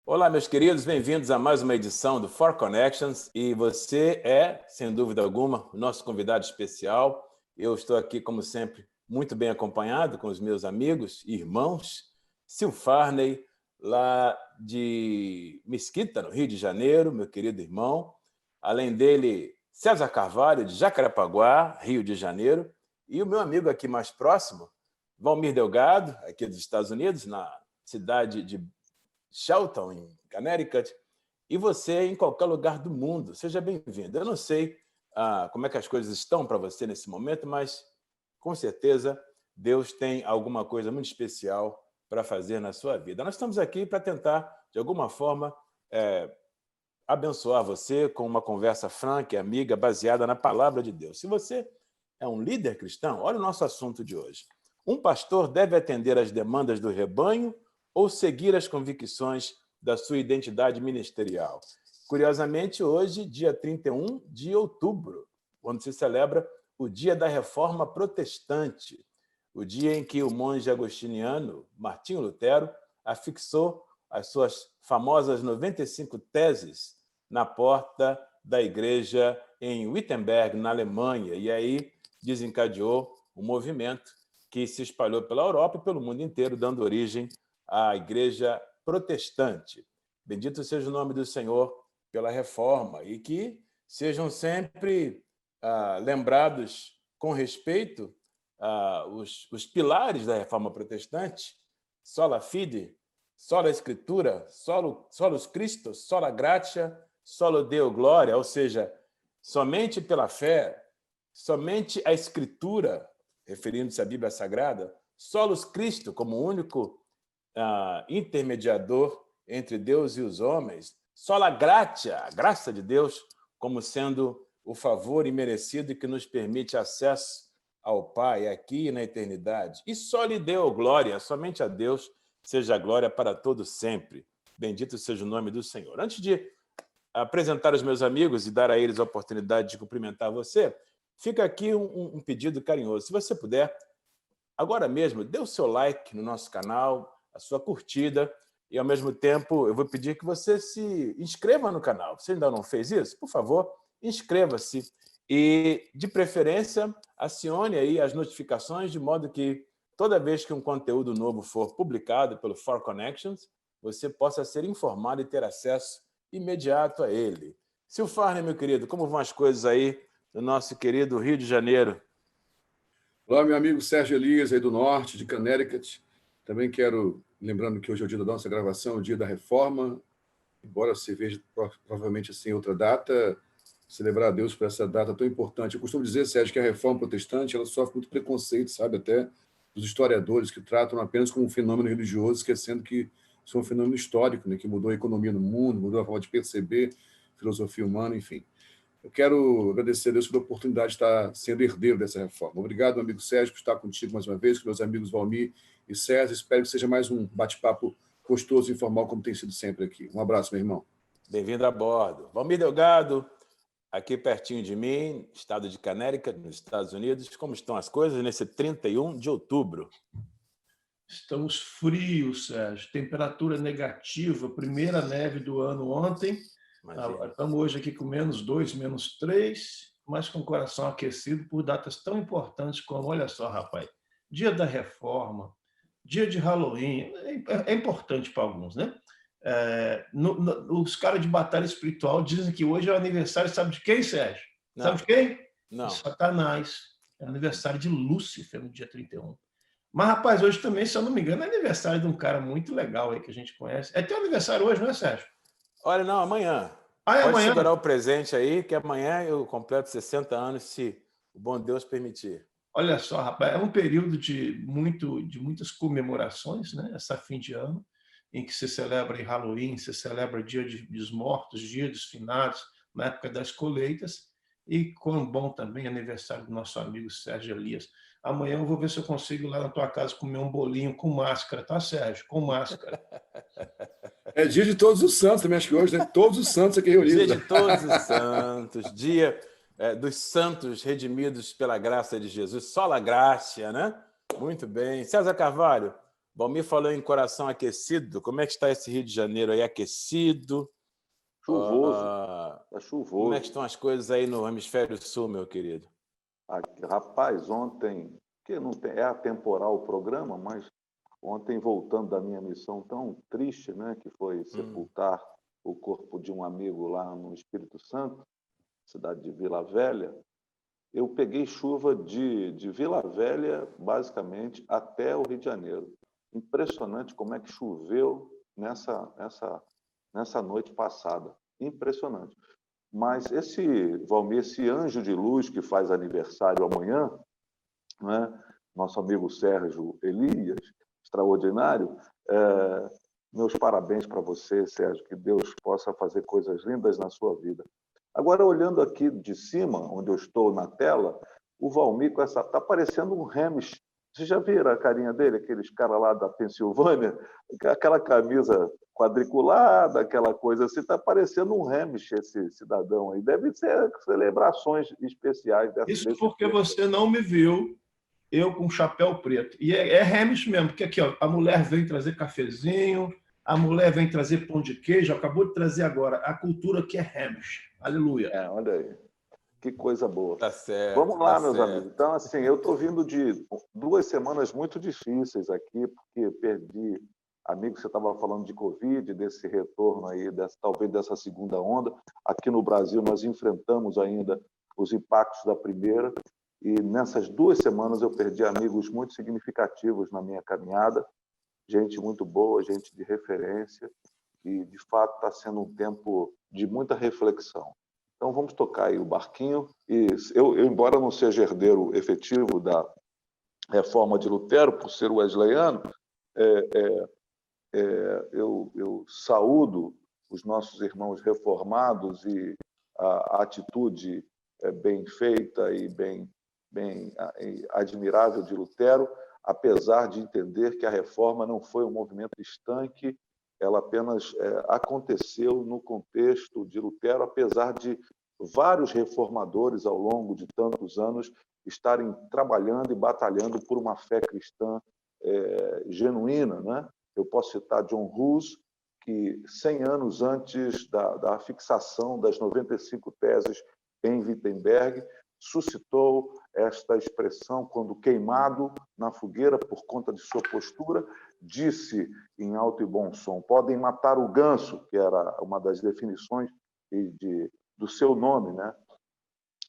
Olá, meus queridos, bem-vindos a mais uma edição do For Connections. E você é, sem dúvida alguma, o nosso convidado especial. Eu estou aqui, como sempre, muito bem acompanhado com os meus amigos e irmãos. Sil Farney, lá de Mesquita, no Rio de Janeiro, meu querido irmão. Além dele, César Carvalho, de Jacarepaguá, Rio de Janeiro. E o meu amigo aqui mais próximo, Valmir Delgado, aqui dos Estados Unidos, na cidade de Shelton, em Connecticut, e você em qualquer lugar do mundo. Seja bem-vindo. Eu não sei como é que as coisas estão para você nesse momento, mas, com certeza, Deus tem alguma coisa muito especial para fazer na sua vida. Nós estamos aqui para tentar, de alguma forma, abençoar você com uma conversa franca e amiga, baseada na palavra de Deus. Se você é um líder cristão, olha o nosso assunto de hoje. Um pastor deve atender às demandas do rebanho ou seguir as convicções da sua identidade ministerial? Curiosamente, hoje, dia 31 de outubro, quando se celebra o Dia da Reforma Protestante, o dia em que o monge agostiniano Martinho Lutero afixou as suas famosas 95 teses na porta da igreja em Wittenberg, na Alemanha, e aí desencadeou um movimento que se espalhou pela Europa e pelo mundo inteiro, dando origem à Igreja Protestante. Bendito seja o nome do Senhor pela reforma e que sejam sempre lembrados com respeito os pilares da reforma protestante: sola fide, sola escritura, solus Christo, sola gratia, solo Deo gloria, ou seja, somente pela fé, somente a escritura, referindo-se à Bíblia Sagrada, solus Christo como único intermediador entre Deus e os homens, sola gratia, a graça de Deus, como sendo o favor imerecido que nos permite acesso ao Pai aqui e na eternidade. E só lhe deu glória, somente a Deus seja a glória para todo sempre. Bendito seja o nome do Senhor. Antes de apresentar os meus amigos e dar a eles a oportunidade de cumprimentar você, fica aqui um pedido carinhoso. Se você puder, agora mesmo, dê o seu like no nosso canal, a sua curtida, e, ao mesmo tempo, eu vou pedir que você se inscreva no canal. Você ainda não fez isso? Por favor, inscreva-se e, de preferência, acione aí as notificações, de modo que, toda vez que um conteúdo novo for publicado pelo For Connections, você possa ser informado e ter acesso imediato a ele. Sil Farney, meu querido, como vão as coisas aí no nosso querido Rio de Janeiro? Olá, meu amigo Sérgio Elias, aí do norte, de Connecticut. Também quero, lembrando que hoje é o dia da nossa gravação, o dia da reforma, embora se veja provavelmente assim outra data, celebrar a Deus por essa data tão importante. Eu costumo dizer, Sérgio, que a reforma protestante ela sofre muito preconceito, sabe, até dos historiadores que tratam apenas como um fenômeno religioso, esquecendo que isso é um fenômeno histórico, né, que mudou a economia no mundo, mudou a forma de perceber filosofia humana, enfim. Eu quero agradecer a Deus pela oportunidade de estar sendo herdeiro dessa reforma. Obrigado, meu amigo Sérgio, por estar contigo mais uma vez, com meus amigos Valmir e César. Espero que seja mais um bate-papo gostoso e informal, como tem sido sempre aqui. Um abraço, meu irmão. Bem-vindo a bordo. Valmir Delgado, aqui pertinho de mim, estado de Connecticut, nos Estados Unidos. Como estão as coisas nesse 31 de outubro? Estamos frios, Sérgio. Temperatura negativa, primeira neve do ano ontem. Imagina. Estamos hoje aqui com -2, -3, mas com o coração aquecido por datas tão importantes como, olha só, rapaz, dia da reforma, dia de Halloween, é importante para alguns, né? Os caras de batalha espiritual dizem que hoje é o aniversário, sabe de quem, Sérgio? Não. Sabe de quem? Não. De Satanás. É aniversário de Lúcifer no dia 31. Mas, rapaz, hoje também, se eu não me engano, é aniversário de um cara muito legal aí que a gente conhece. É teu aniversário hoje, não é, Sérgio? Olha, não, amanhã. É Pode amanhã? segurar o presente aí, que amanhã eu completo 60 anos, se o bom Deus permitir. Olha só, rapaz, é um período de muitas comemorações, né? Essa fim de ano, em que se celebra Halloween, se celebra Dia dos Mortos, Dia dos Finados, na época das colheitas, e quão bom também aniversário do nosso amigo Sérgio Elias. Amanhã eu vou ver se eu consigo ir lá na tua casa comer um bolinho com máscara, tá, Sérgio? Com máscara. É dia de Todos os Santos também, acho que hoje, né? Todos os Santos aqui reunidos. Dia de Todos os Santos, dia dos santos redimidos pela graça de Jesus. Sola graça, né? Muito bem. César Carvalho, Valmir falou em coração aquecido. Como é que está esse Rio de Janeiro aí, aquecido? Chuvoso. Está chuvoso. Como é que estão as coisas aí no hemisfério sul, meu querido? Rapaz, ontem, que não tem, é atemporal o programa, mas ontem, voltando da minha missão tão triste, né, que foi sepultar o corpo de um amigo lá no Espírito Santo, cidade de Vila Velha, eu peguei chuva de Vila Velha, basicamente, até o Rio de Janeiro. Impressionante como é que choveu nessa noite passada. Impressionante. Mas Valmir, esse anjo de luz que faz aniversário amanhã, né, nosso amigo Sérgio Elias, extraordinário, meus parabéns para você, Sérgio, que Deus possa fazer coisas lindas na sua vida. Agora, olhando aqui de cima, onde eu estou na tela, o Valmir está parecendo um Hamish. Vocês já viram a carinha dele, aqueles caras lá da Pensilvânia? Aquela camisa quadriculada, aquela coisa assim, está parecendo um Hamish esse cidadão aí. Deve ser celebrações especiais. Isso porque você não me viu, eu com chapéu preto. E é Hamish mesmo, porque aqui ó, a mulher vem trazer cafezinho, a mulher vem trazer pão de queijo, acabou de trazer agora. A cultura aqui é Hamish. Aleluia. Olha aí. Que coisa boa. Tá certo. Vamos lá, meus certo. amigos. Então, assim, eu estou vindo de 2 semanas muito difíceis aqui, porque perdi amigos. Você estava falando de Covid, desse retorno aí, talvez dessa segunda onda. Aqui no Brasil, nós enfrentamos ainda os impactos da primeira. E nessas 2 semanas eu perdi amigos muito significativos na minha caminhada. Gente muito boa, gente de referência. E, de fato, está sendo um tempo de muita reflexão. Então, vamos tocar aí o barquinho. E eu, embora não seja herdeiro efetivo da reforma de Lutero, por ser wesleyano, eu saúdo os nossos irmãos reformados e a atitude bem feita e bem admirável de Lutero, apesar de entender que a reforma não foi um movimento estanque, ela apenas aconteceu no contexto de Lutero, apesar de vários reformadores, ao longo de tantos anos, estarem trabalhando e batalhando por uma fé cristã genuína, né? Eu posso citar John Hus, que 100 anos antes da fixação das 95 teses em Wittenberg, suscitou esta expressão quando queimado na fogueira por conta de sua postura, disse em alto e bom som: podem matar o ganso, que era uma das definições do seu nome, né?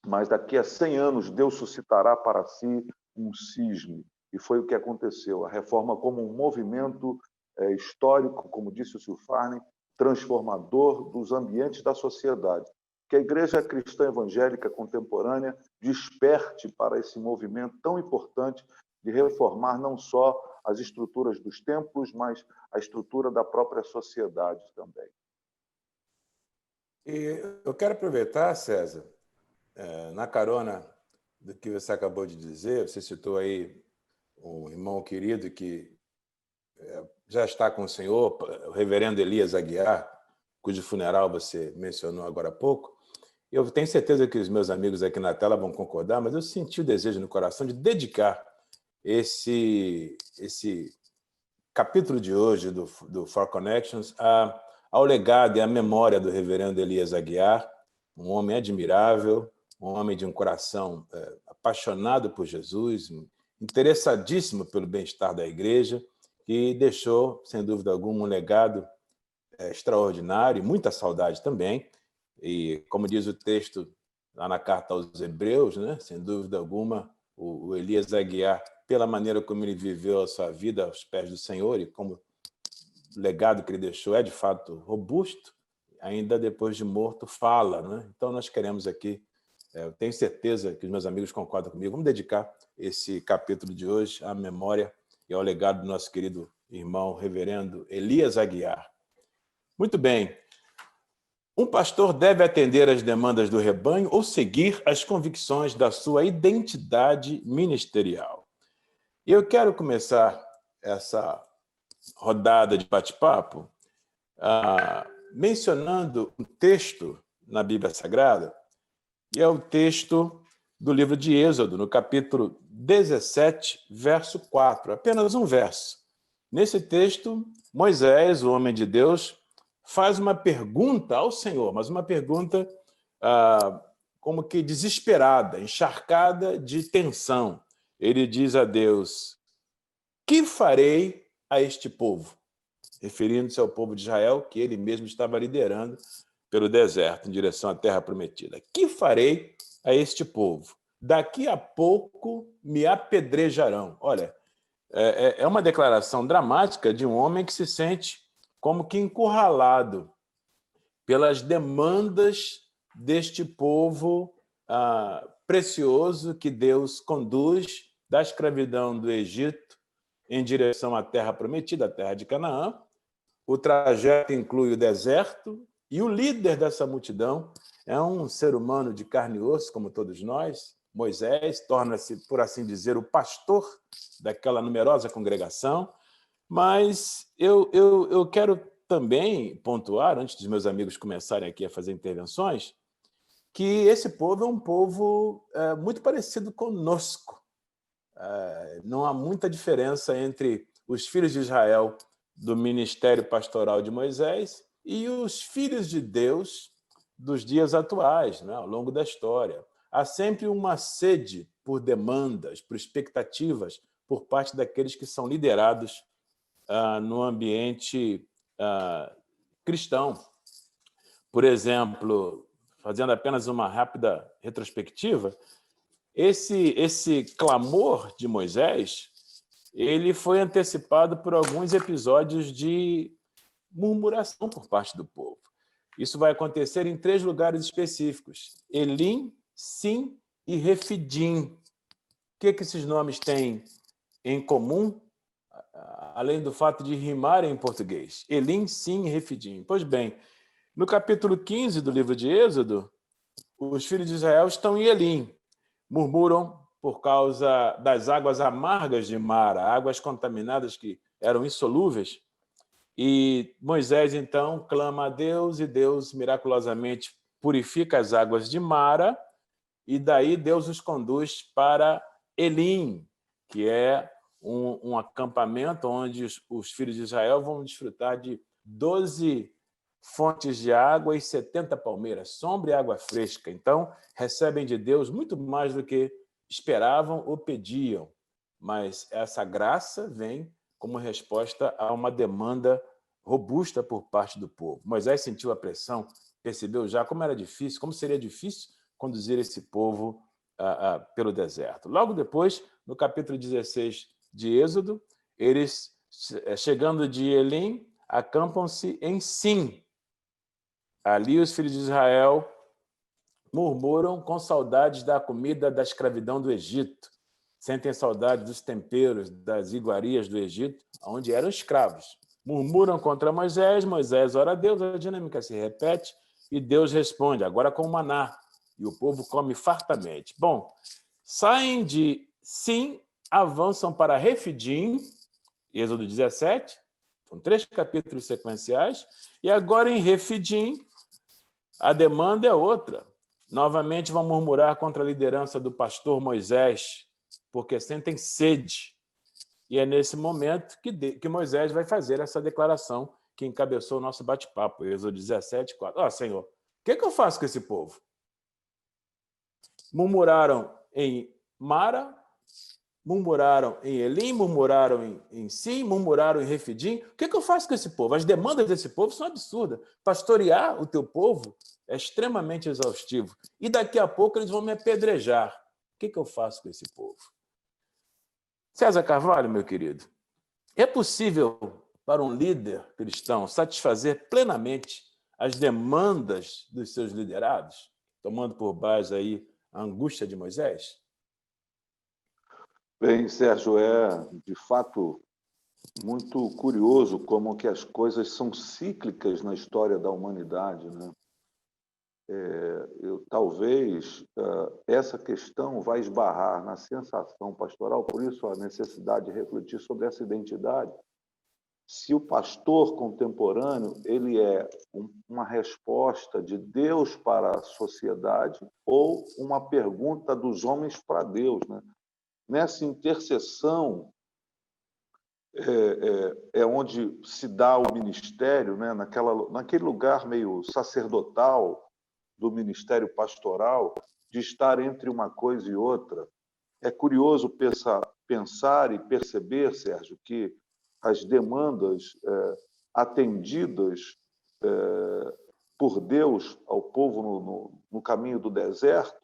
Mas daqui a 100 anos Deus suscitará para si um cisne. E foi o que aconteceu. A reforma como um movimento histórico, como disse o Silfarne, transformador dos ambientes da sociedade. Que a Igreja Cristã Evangélica Contemporânea desperte para esse movimento tão importante de reformar não só as estruturas dos templos, mas a estrutura da própria sociedade também. E eu quero aproveitar, César, na carona do que você acabou de dizer, você citou aí um irmão querido que já está com o senhor, o reverendo Elias Aguiar, cujo funeral você mencionou agora há pouco. Eu tenho certeza que os meus amigos aqui na tela vão concordar, mas eu senti o desejo no coração de dedicar esse capítulo de hoje do For Connections ao legado e à memória do reverendo Elias Aguiar, um homem admirável, um homem de um coração apaixonado por Jesus, interessadíssimo pelo bem-estar da igreja, que deixou, sem dúvida alguma, um legado extraordinário e muita saudade também. E, como diz o texto lá na carta aos Hebreus, né, sem dúvida alguma, o Elias Aguiar, pela maneira como ele viveu a sua vida aos pés do Senhor e como o legado que ele deixou é, de fato, robusto, ainda depois de morto, fala. Né? Então, nós queremos aqui, eu tenho certeza que os meus amigos concordam comigo, vamos dedicar esse capítulo de hoje à memória e ao legado do nosso querido irmão reverendo Elias Aguiar. Muito bem. Um pastor deve atender às demandas do rebanho ou seguir as convicções da sua identidade ministerial. E eu quero começar essa rodada de bate-papo mencionando um texto na Bíblia Sagrada e é o texto do livro de Êxodo, no capítulo 17, verso 4. Apenas um verso. Nesse texto, Moisés, o homem de Deus, faz uma pergunta ao Senhor, mas uma pergunta como que desesperada, encharcada de tensão. Ele diz a Deus: que farei a este povo? Referindo-se ao povo de Israel, que ele mesmo estava liderando pelo deserto, em direção à terra prometida. Que farei a este povo? Daqui a pouco me apedrejarão. Olha, é uma declaração dramática de um homem que se sente como que encurralado pelas demandas deste povo precioso que Deus conduz da escravidão do Egito em direção à terra prometida, a terra de Canaã. O trajeto inclui o deserto e o líder dessa multidão é um ser humano de carne e osso, como todos nós. Moisés torna-se, por assim dizer, o pastor daquela numerosa congregação. Mas eu quero também pontuar, antes dos meus amigos começarem aqui a fazer intervenções, que esse povo é um povo muito parecido conosco. Não há muita diferença entre os filhos de Israel do ministério pastoral de Moisés e os filhos de Deus dos dias atuais, né, ao longo da história. Há sempre uma sede por demandas, por expectativas, por parte daqueles que são liderados no ambiente cristão. Por exemplo, fazendo apenas uma rápida retrospectiva, esse clamor de Moisés, ele foi antecipado por alguns episódios de murmuração por parte do povo. Isso vai acontecer em 3 lugares específicos: Elim, Sim e Refidim. O que esses nomes têm em comum, além do fato de rimarem em português? Elim, Sim e Refidim. Pois bem, no capítulo 15 do livro de Êxodo, os filhos de Israel estão em Elim, murmuram por causa das águas amargas de Mara, águas contaminadas que eram insolúveis. E Moisés, então, clama a Deus, e Deus miraculosamente purifica as águas de Mara, e daí Deus os conduz para Elim, que é um acampamento onde os filhos de Israel vão desfrutar de 12 fontes de água e 70 palmeiras, sombra e água fresca. Então, recebem de Deus muito mais do que esperavam ou pediam, mas essa graça vem como resposta a uma demanda robusta por parte do povo. Moisés sentiu a pressão, percebeu já como era difícil, como seria difícil conduzir esse povo pelo deserto. Logo depois, no capítulo 16 de Êxodo, eles, chegando de Elim, acampam-se em Sim. Ali os filhos de Israel murmuram com saudades da comida da escravidão do Egito, sentem saudade dos temperos, das iguarias do Egito, onde eram escravos. Murmuram contra Moisés, Moisés ora a Deus, a dinâmica se repete e Deus responde, agora com maná, e o povo come fartamente. Bom, saem de Sim, avançam para Refidim, Êxodo 17, são 3 capítulos sequenciais, e agora em Refidim, a demanda é outra. Novamente vão murmurar contra a liderança do pastor Moisés, porque sentem sede. E é nesse momento que Moisés vai fazer essa declaração que encabeçou o nosso bate-papo, Êxodo 17, 4. Senhor, o que eu faço com esse povo? Murmuraram em Mara, murmuraram em Elim, murmuraram em Sim, murmuraram em Refidim. O que eu faço com esse povo? As demandas desse povo são absurdas. Pastorear o teu povo é extremamente exaustivo. E daqui a pouco eles vão me apedrejar. O que eu faço com esse povo? César Carvalho, meu querido, é possível para um líder cristão satisfazer plenamente as demandas dos seus liderados, tomando por base aí a angústia de Moisés? Bem, Sérgio, é de fato muito curioso como que as coisas são cíclicas na história da humanidade, né? Talvez essa questão vai esbarrar na sensação pastoral, por isso a necessidade de refletir sobre essa identidade. se o pastor contemporâneo ele é uma resposta de Deus para a sociedade ou uma pergunta dos homens para Deus, né? Nessa intercessão é onde se dá o ministério, né? Naquele lugar meio sacerdotal do ministério pastoral, de estar entre uma coisa e outra. É curioso pensar e perceber, Sérgio, que as demandas atendidas por Deus ao povo no caminho do deserto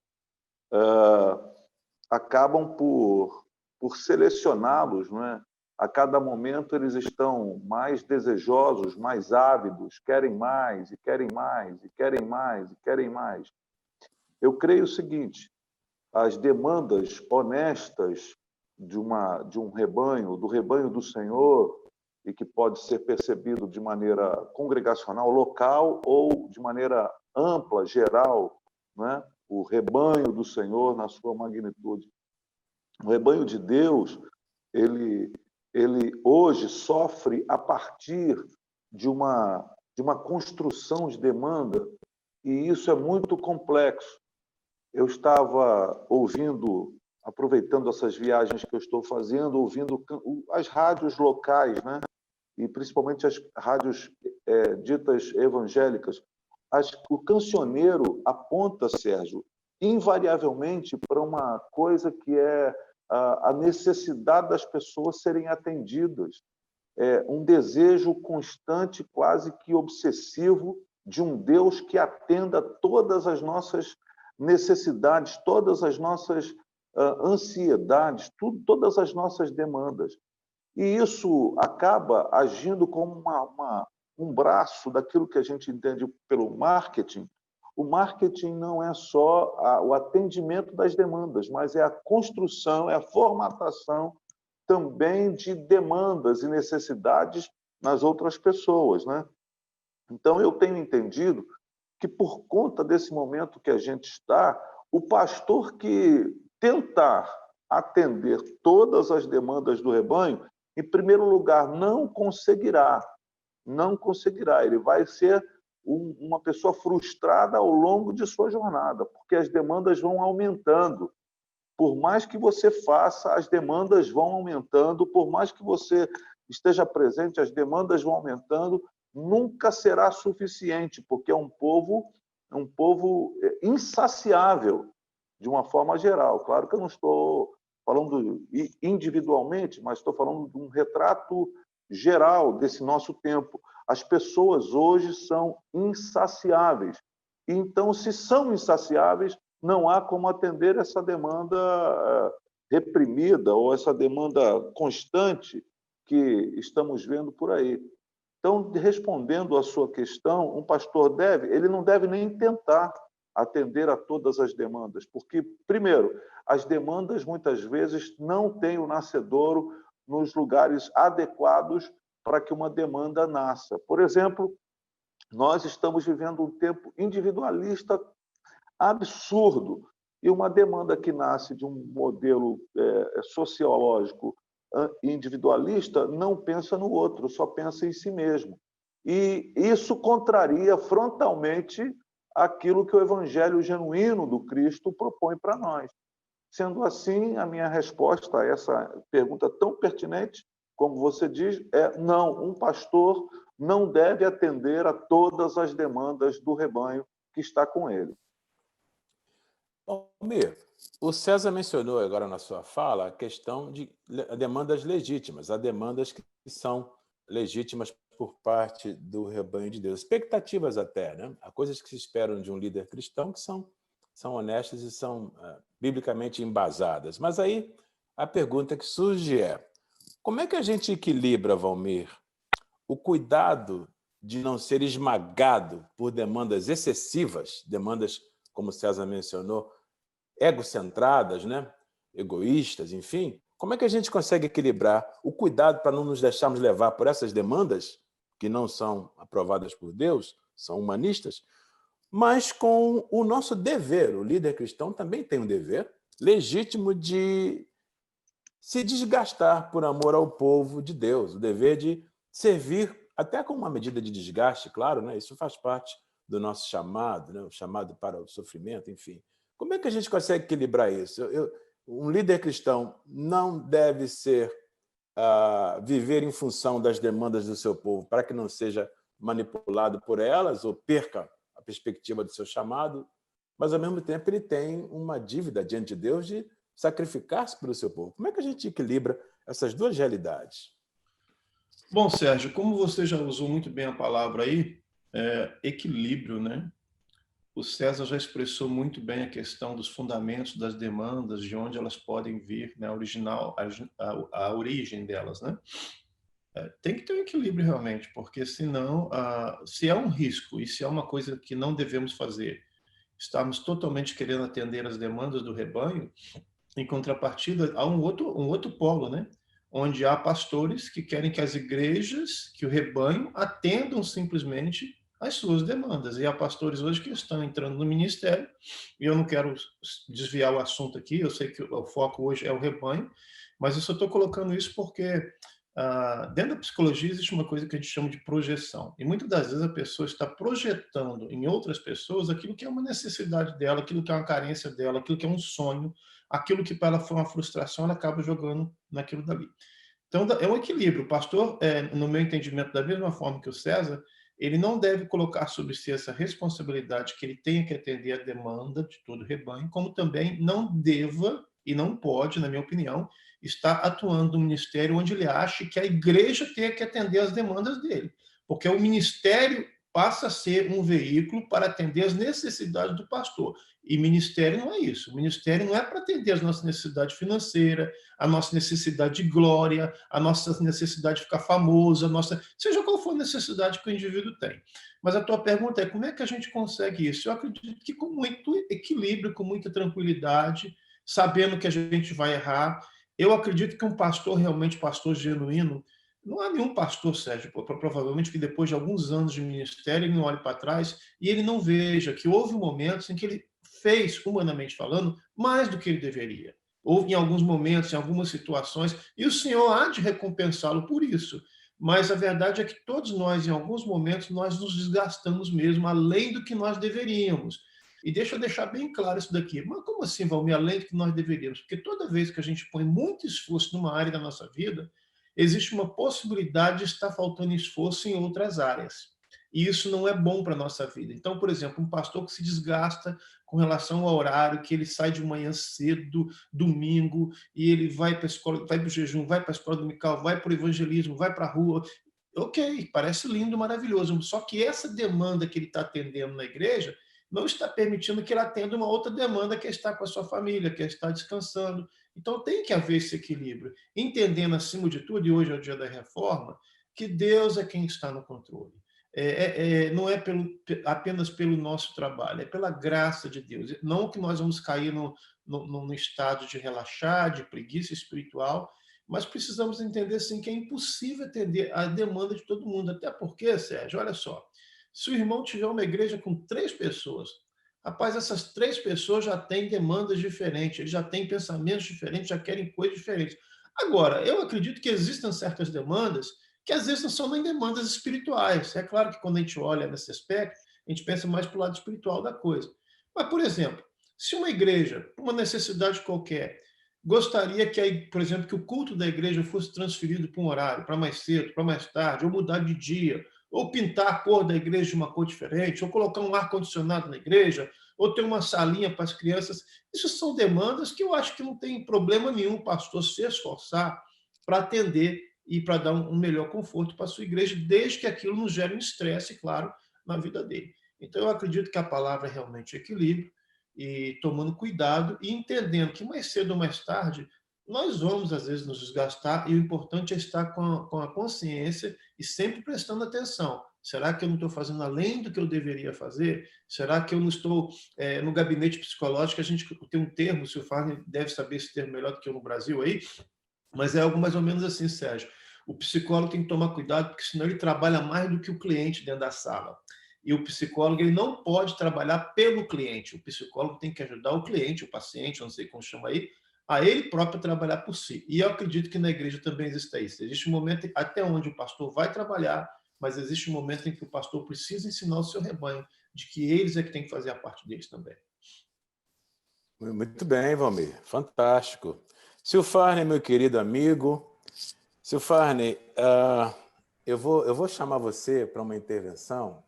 acabam por selecioná-los, não é? A cada momento eles estão mais desejosos, mais ávidos, querem mais, e querem mais, e querem mais, e querem mais. Eu creio o seguinte: as demandas honestas de um rebanho, do rebanho do Senhor, e que pode ser percebido de maneira congregacional, local, ou de maneira ampla, geral, né? O rebanho do Senhor na sua magnitude. O rebanho de Deus, ele hoje sofre a partir de uma construção de demanda, e isso é muito complexo. Eu estava ouvindo, aproveitando essas viagens que eu estou fazendo, ouvindo as rádios locais, né? E principalmente as rádios ditas evangélicas. O cancioneiro aponta, Sérgio, invariavelmente para uma coisa que é a necessidade das pessoas serem atendidas. Um desejo constante, quase que obsessivo, de um Deus que atenda todas as nossas necessidades, todas as nossas ansiedades, todas as nossas demandas. E isso acaba agindo como um braço daquilo que a gente entende pelo marketing. O marketing não é só o atendimento das demandas, mas é a construção, é a formatação também de demandas e necessidades nas outras pessoas, né? Então, eu tenho entendido que, por conta desse momento que a gente está, o pastor que tentar atender todas as demandas do rebanho, em primeiro lugar, não conseguirá. Ele vai ser uma pessoa frustrada ao longo de sua jornada, porque as demandas vão aumentando. Por mais que você faça, as demandas vão aumentando, por mais que você esteja presente, as demandas vão aumentando, nunca será suficiente, porque é um povo insaciável, de uma forma geral. Claro que eu não estou falando individualmente, mas estou falando de um retrato geral desse nosso tempo. As pessoas hoje são insaciáveis. Então, se são insaciáveis, não há como atender essa demanda reprimida ou essa demanda constante que estamos vendo por aí. Então, respondendo à sua questão, um pastor ele não deve nem tentar atender a todas as demandas, porque, primeiro, as demandas muitas vezes não têm o nascedouro nos lugares adequados para que uma demanda nasça. Por exemplo, nós estamos vivendo um tempo individualista absurdo, e uma demanda que nasce de um modelo sociológico individualista não pensa no outro, só pensa em si mesmo. E isso contraria frontalmente aquilo que o evangelho genuíno do Cristo propõe para nós. Sendo assim, a minha resposta a essa pergunta tão pertinente, como você diz, é não, um pastor não deve atender a todas as demandas do rebanho que está com ele. Bom, Mir, o César mencionou agora na sua fala a questão de demandas legítimas, há demandas que são legítimas por parte do rebanho de Deus. Expectativas até, né? Há coisas que se esperam de um líder cristão que são honestas e são biblicamente embasadas. Mas aí a pergunta que surge é: como é que a gente equilibra, Valmir, o cuidado de não ser esmagado por demandas excessivas, demandas, como César mencionou, egocentradas, né? Egoístas, enfim? Como é que a gente consegue equilibrar o cuidado para não nos deixarmos levar por essas demandas, que não são aprovadas por Deus, são humanistas, mas com o nosso dever? O líder cristão também tem um dever legítimo de se desgastar por amor ao povo de Deus, o dever de servir até com uma medida de desgaste, claro, né? Isso faz parte do nosso chamado, né? O chamado para o sofrimento, enfim. Como é que a gente consegue equilibrar isso? Um líder cristão não deve viver em função das demandas do seu povo, para que não seja manipulado por elas ou perca a perspectiva do seu chamado, mas, ao mesmo tempo, ele tem uma dívida diante de Deus de sacrificar-se pelo seu povo. Como é que a gente equilibra essas duas realidades? Bom, Sérgio, como você já usou muito bem a palavra aí, equilíbrio, né? O César já expressou muito bem a questão dos fundamentos das demandas, de onde elas podem vir, né? A origem delas, né? Tem que ter um equilíbrio realmente, porque senão, se é um risco e se é uma coisa que não devemos fazer, estamos totalmente querendo atender às demandas do rebanho, em contrapartida, há um outro polo, né? Onde há pastores que querem que as igrejas, que o rebanho, atendam simplesmente às suas demandas. E há pastores hoje que estão entrando no ministério, e eu não quero desviar o assunto aqui, eu sei que o foco hoje é o rebanho, mas eu só estou colocando isso porque dentro da psicologia existe uma coisa que a gente chama de projeção. E muitas das vezes a pessoa está projetando em outras pessoas aquilo que é uma necessidade dela, aquilo que é uma carência dela, aquilo que é um sonho, aquilo que para ela foi uma frustração, ela acaba jogando naquilo dali. Então, é um equilíbrio. O pastor, no meu entendimento, da mesma forma que o César, ele não deve colocar sobre si essa responsabilidade que ele tenha que atender a demanda de todo o rebanho, como também não deva e não pode, na minha opinião, estar atuando no ministério onde ele acha que a igreja tem que atender às demandas dele. Porque o ministério passa a ser um veículo para atender às necessidades do pastor. E ministério não é isso. O ministério não é para atender às nossas necessidades financeiras, a nossa necessidade de glória, a nossa necessidade de ficar famoso, seja qual for a necessidade que o indivíduo tem. Mas a tua pergunta é como é que a gente consegue isso? Eu acredito que com muito equilíbrio, com muita tranquilidade, sabendo que a gente vai errar. Eu acredito que um pastor, realmente pastor genuíno, não há nenhum pastor, Sérgio, provavelmente que depois de alguns anos de ministério, ele não olhe para trás e ele não veja que houve momentos em que ele fez, humanamente falando, mais do que ele deveria. Houve em alguns momentos, em algumas situações, e o Senhor há de recompensá-lo por isso. Mas a verdade é que todos nós, em alguns momentos, nós nos desgastamos mesmo, além do que nós deveríamos. E deixa eu deixar bem claro isso daqui. Mas como assim, Valmir, além do que nós deveríamos? Porque toda vez que a gente põe muito esforço numa área da nossa vida, existe uma possibilidade de estar faltando esforço em outras áreas. E isso não é bom para a nossa vida. Então, por exemplo, um pastor que se desgasta com relação ao horário, que ele sai de manhã cedo, domingo, e ele vai para a escola, vai para o jejum, vai para a escola dominical, vai para o evangelismo, vai para a rua. Ok, parece lindo, maravilhoso. Só que essa demanda que ele está atendendo na igreja não está permitindo que ele atenda uma outra demanda, que é estar com a sua família, que é estar descansando. Então, tem que haver esse equilíbrio, entendendo, acima de tudo, e hoje é o dia da reforma, que Deus é quem está no controle. Não é apenas pelo nosso trabalho, é pela graça de Deus. Não que nós vamos cair no estado de relaxar, de preguiça espiritual, mas precisamos entender, sim, que é impossível atender a demanda de todo mundo. Até porque, Sérgio, olha só, se o irmão tiver uma igreja com 3 pessoas, rapaz, essas 3 pessoas já têm demandas diferentes, eles já têm pensamentos diferentes, já querem coisas diferentes. Agora, eu acredito que existam certas demandas que às vezes não são nem demandas espirituais. É claro que quando a gente olha nesse aspecto, a gente pensa mais para o lado espiritual da coisa. Mas, por exemplo, se uma igreja, por uma necessidade qualquer, gostaria que, por exemplo, que o culto da igreja fosse transferido para um horário, para mais cedo, para mais tarde, ou mudar de dia, ou pintar a cor da igreja de uma cor diferente, ou colocar um ar-condicionado na igreja, ou ter uma salinha para as crianças. Isso são demandas que eu acho que não tem problema nenhum o pastor se esforçar para atender e para dar um melhor conforto para a sua igreja, desde que aquilo não gere um estresse, claro, na vida dele. Então, eu acredito que a palavra é realmente equilíbrio, e tomando cuidado e entendendo que mais cedo ou mais tarde nós vamos, às vezes, nos desgastar, e o importante é estar com a consciência e sempre prestando atenção. Será que eu não estou fazendo além do que eu deveria fazer? Será que eu não estou no gabinete psicológico? A gente tem um termo, o senhor Farney deve saber esse termo melhor do que eu no Brasil aí, mas é algo mais ou menos assim, Sérgio. O psicólogo tem que tomar cuidado, porque senão ele trabalha mais do que o cliente dentro da sala. E o psicólogo ele não pode trabalhar pelo cliente. O psicólogo tem que ajudar o cliente, o paciente, não sei como chama aí, a ele próprio trabalhar por si. E eu acredito que na igreja também existe isso. Existe um momento até onde o pastor vai trabalhar, mas existe um momento em que o pastor precisa ensinar o seu rebanho de que eles é que têm que fazer a parte deles também. Muito bem, Valmir. Fantástico. Silfarney, meu querido amigo. Silfarney, eu vou chamar você para uma intervenção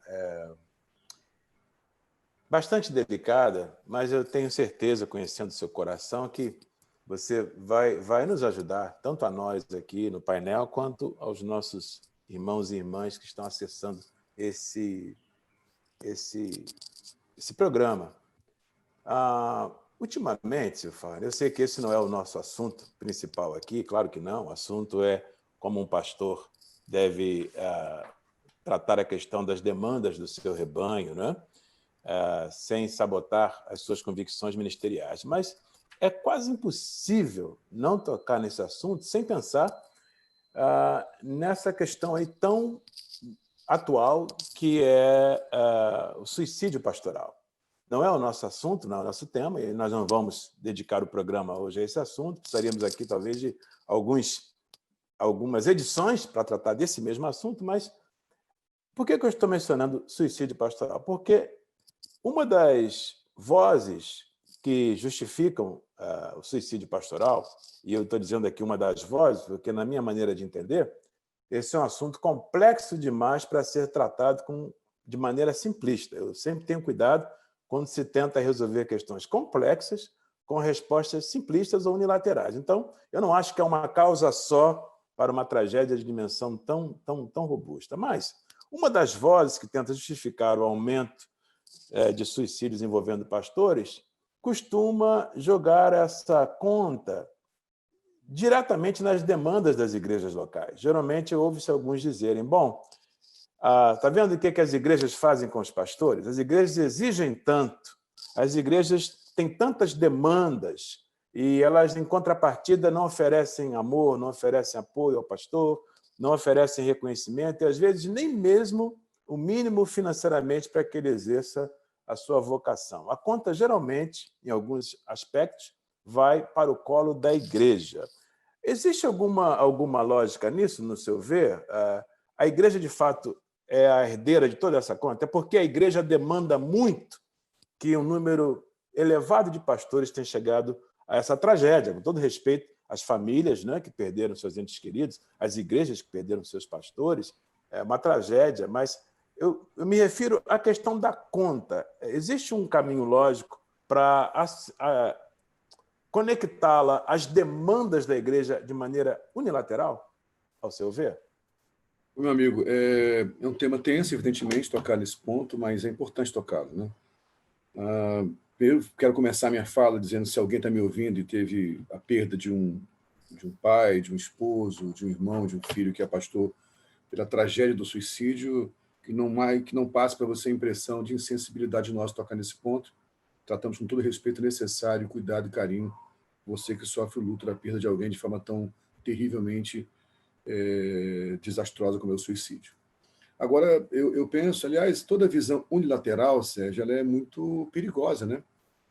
bastante delicada, mas eu tenho certeza, conhecendo o seu coração, que você vai nos ajudar, tanto a nós aqui no painel, quanto aos nossos irmãos e irmãs que estão acessando esse programa. Ultimamente, Silfarney, eu sei que esse não é o nosso assunto principal aqui, claro que não, o assunto é como um pastor deve tratar a questão das demandas do seu rebanho, né? Sem sabotar as suas convicções ministeriais. Mas é quase impossível não tocar nesse assunto sem pensar nessa questão aí tão atual que é o suicídio pastoral. Não é o nosso assunto, não é o nosso tema, e nós não vamos dedicar o programa hoje a esse assunto. Precisaríamos aqui, talvez, de algumas edições para tratar desse mesmo assunto, mas por que eu estou mencionando suicídio pastoral? Porque uma das vozes que justificam o suicídio pastoral, e eu estou dizendo aqui uma das vozes, porque, na minha maneira de entender, esse é um assunto complexo demais para ser tratado de maneira simplista. Eu sempre tenho cuidado quando se tenta resolver questões complexas com respostas simplistas ou unilaterais. Então, eu não acho que é uma causa só para uma tragédia de dimensão tão robusta. Mas uma das vozes que tenta justificar o aumento de suicídios envolvendo pastores costuma jogar essa conta diretamente nas demandas das igrejas locais. Geralmente, ouve-se alguns dizerem, bom, está vendo o que as igrejas fazem com os pastores? As igrejas exigem tanto, as igrejas têm tantas demandas e elas, em contrapartida, não oferecem amor, não oferecem apoio ao pastor, não oferecem reconhecimento e, às vezes, nem mesmo o mínimo financeiramente para que ele exerça a sua vocação. A conta, geralmente, em alguns aspectos, vai para o colo da igreja. Existe alguma lógica nisso, no seu ver? A igreja, de fato, é a herdeira de toda essa conta? É porque a igreja demanda muito que um número elevado de pastores tenha chegado a essa tragédia, com todo respeito às famílias, né, que perderam seus entes queridos, às igrejas que perderam seus pastores. É uma tragédia, mas eu me refiro à questão da conta. Existe um caminho lógico para conectá-la às demandas da igreja de maneira unilateral, ao seu ver? Meu amigo, é um tema tenso, evidentemente, tocar nesse ponto, mas é importante tocá-lo, né? Eu quero começar minha fala dizendo, se alguém está me ouvindo e teve a perda de um pai, de um esposo, de um irmão, de um filho que é pastor, pela tragédia do suicídio, que não passe para você a impressão de insensibilidade nossa tocar nesse ponto. Tratamos com todo o respeito necessário, cuidado e carinho, você que sofre o luto da perda de alguém de forma tão terrivelmente desastrosa como é o suicídio. Agora, eu penso, aliás, toda visão unilateral, Sérgio, ela é muito perigosa, né?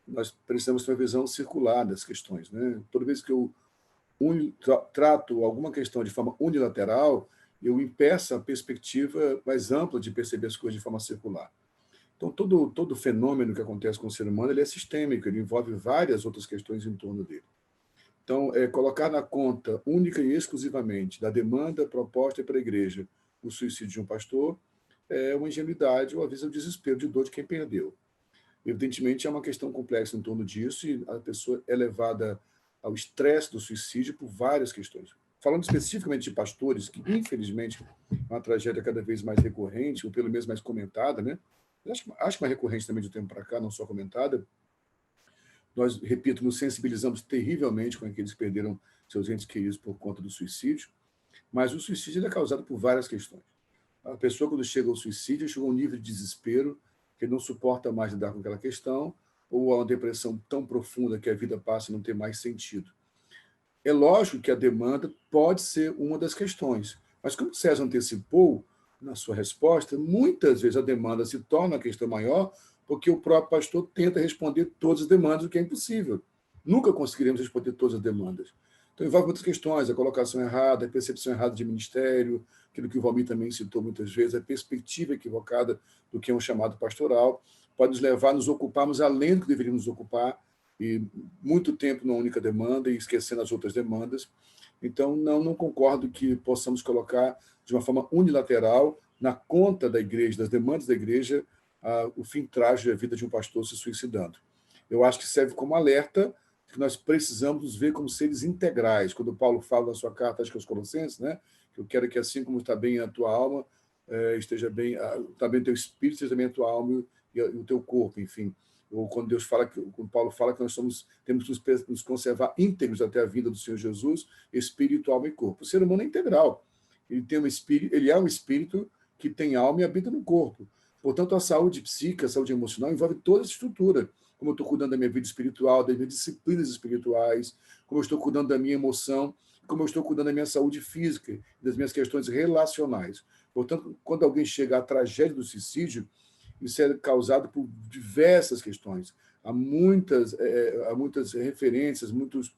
Nós precisamos ter uma visão circular das questões, né? Toda vez que eu trato alguma questão de forma unilateral, eu impeço a perspectiva mais ampla de perceber as coisas de forma circular. Então, todo fenômeno que acontece com o ser humano ele é sistêmico, ele envolve várias outras questões em torno dele. Então, colocar na conta única e exclusivamente da demanda proposta para a igreja o suicídio de um pastor é uma ingenuidade ou às vezes é o desespero de dor de quem perdeu. Evidentemente, é uma questão complexa em torno disso e a pessoa é levada ao estresse do suicídio por várias questões. Falando especificamente de pastores, que infelizmente é uma tragédia cada vez mais recorrente, ou pelo menos mais comentada, né? Acho mais recorrente também de um tempo para cá, não só comentada. Nós, repito, nos sensibilizamos terrivelmente com aqueles que perderam seus entes queridos por conta do suicídio, mas o suicídio é causado por várias questões. A pessoa, quando chega ao suicídio, chega a um nível de desespero que ele não suporta mais lidar com aquela questão, ou a uma depressão tão profunda que a vida passa a não ter mais sentido. É lógico que a demanda pode ser uma das questões, mas como o César antecipou na sua resposta, muitas vezes a demanda se torna uma questão maior porque o próprio pastor tenta responder todas as demandas, o que é impossível. nunca conseguiremos responder todas as demandas. Então, envolve muitas questões, a colocação errada, a percepção errada de ministério, aquilo que o Valmir também citou muitas vezes, a perspectiva equivocada do que é um chamado pastoral, pode nos levar a nos ocuparmos além do que deveríamos nos ocupar, e muito tempo numa única demanda e esquecendo as outras demandas. Então, não concordo que possamos colocar de uma forma unilateral na conta da igreja, das demandas da igreja, o fim trágico da vida de um pastor se suicidando. Eu acho que serve como alerta que nós precisamos nos ver como seres integrais. Quando Paulo fala na sua carta, acho que aos Colossenses, né, que eu quero que assim como está bem a tua alma, esteja bem, está bem o teu espírito, esteja bem a tua alma e o teu corpo, enfim. Ou quando Deus fala, quando Paulo fala que nós temos que nos conservar íntegros até a vinda do Senhor Jesus, espírito, alma e corpo. O ser humano é integral. Ele tem um espírito, ele é um espírito que tem alma e habita no corpo. Portanto, a saúde psíquica, a saúde emocional envolve toda essa estrutura. Como eu estou cuidando da minha vida espiritual, das minhas disciplinas espirituais, como eu estou cuidando da minha emoção, como eu estou cuidando da minha saúde física, das minhas questões relacionais. Portanto, quando alguém chega à tragédia do suicídio, isso é causado por diversas questões. Há muitas referências, muitos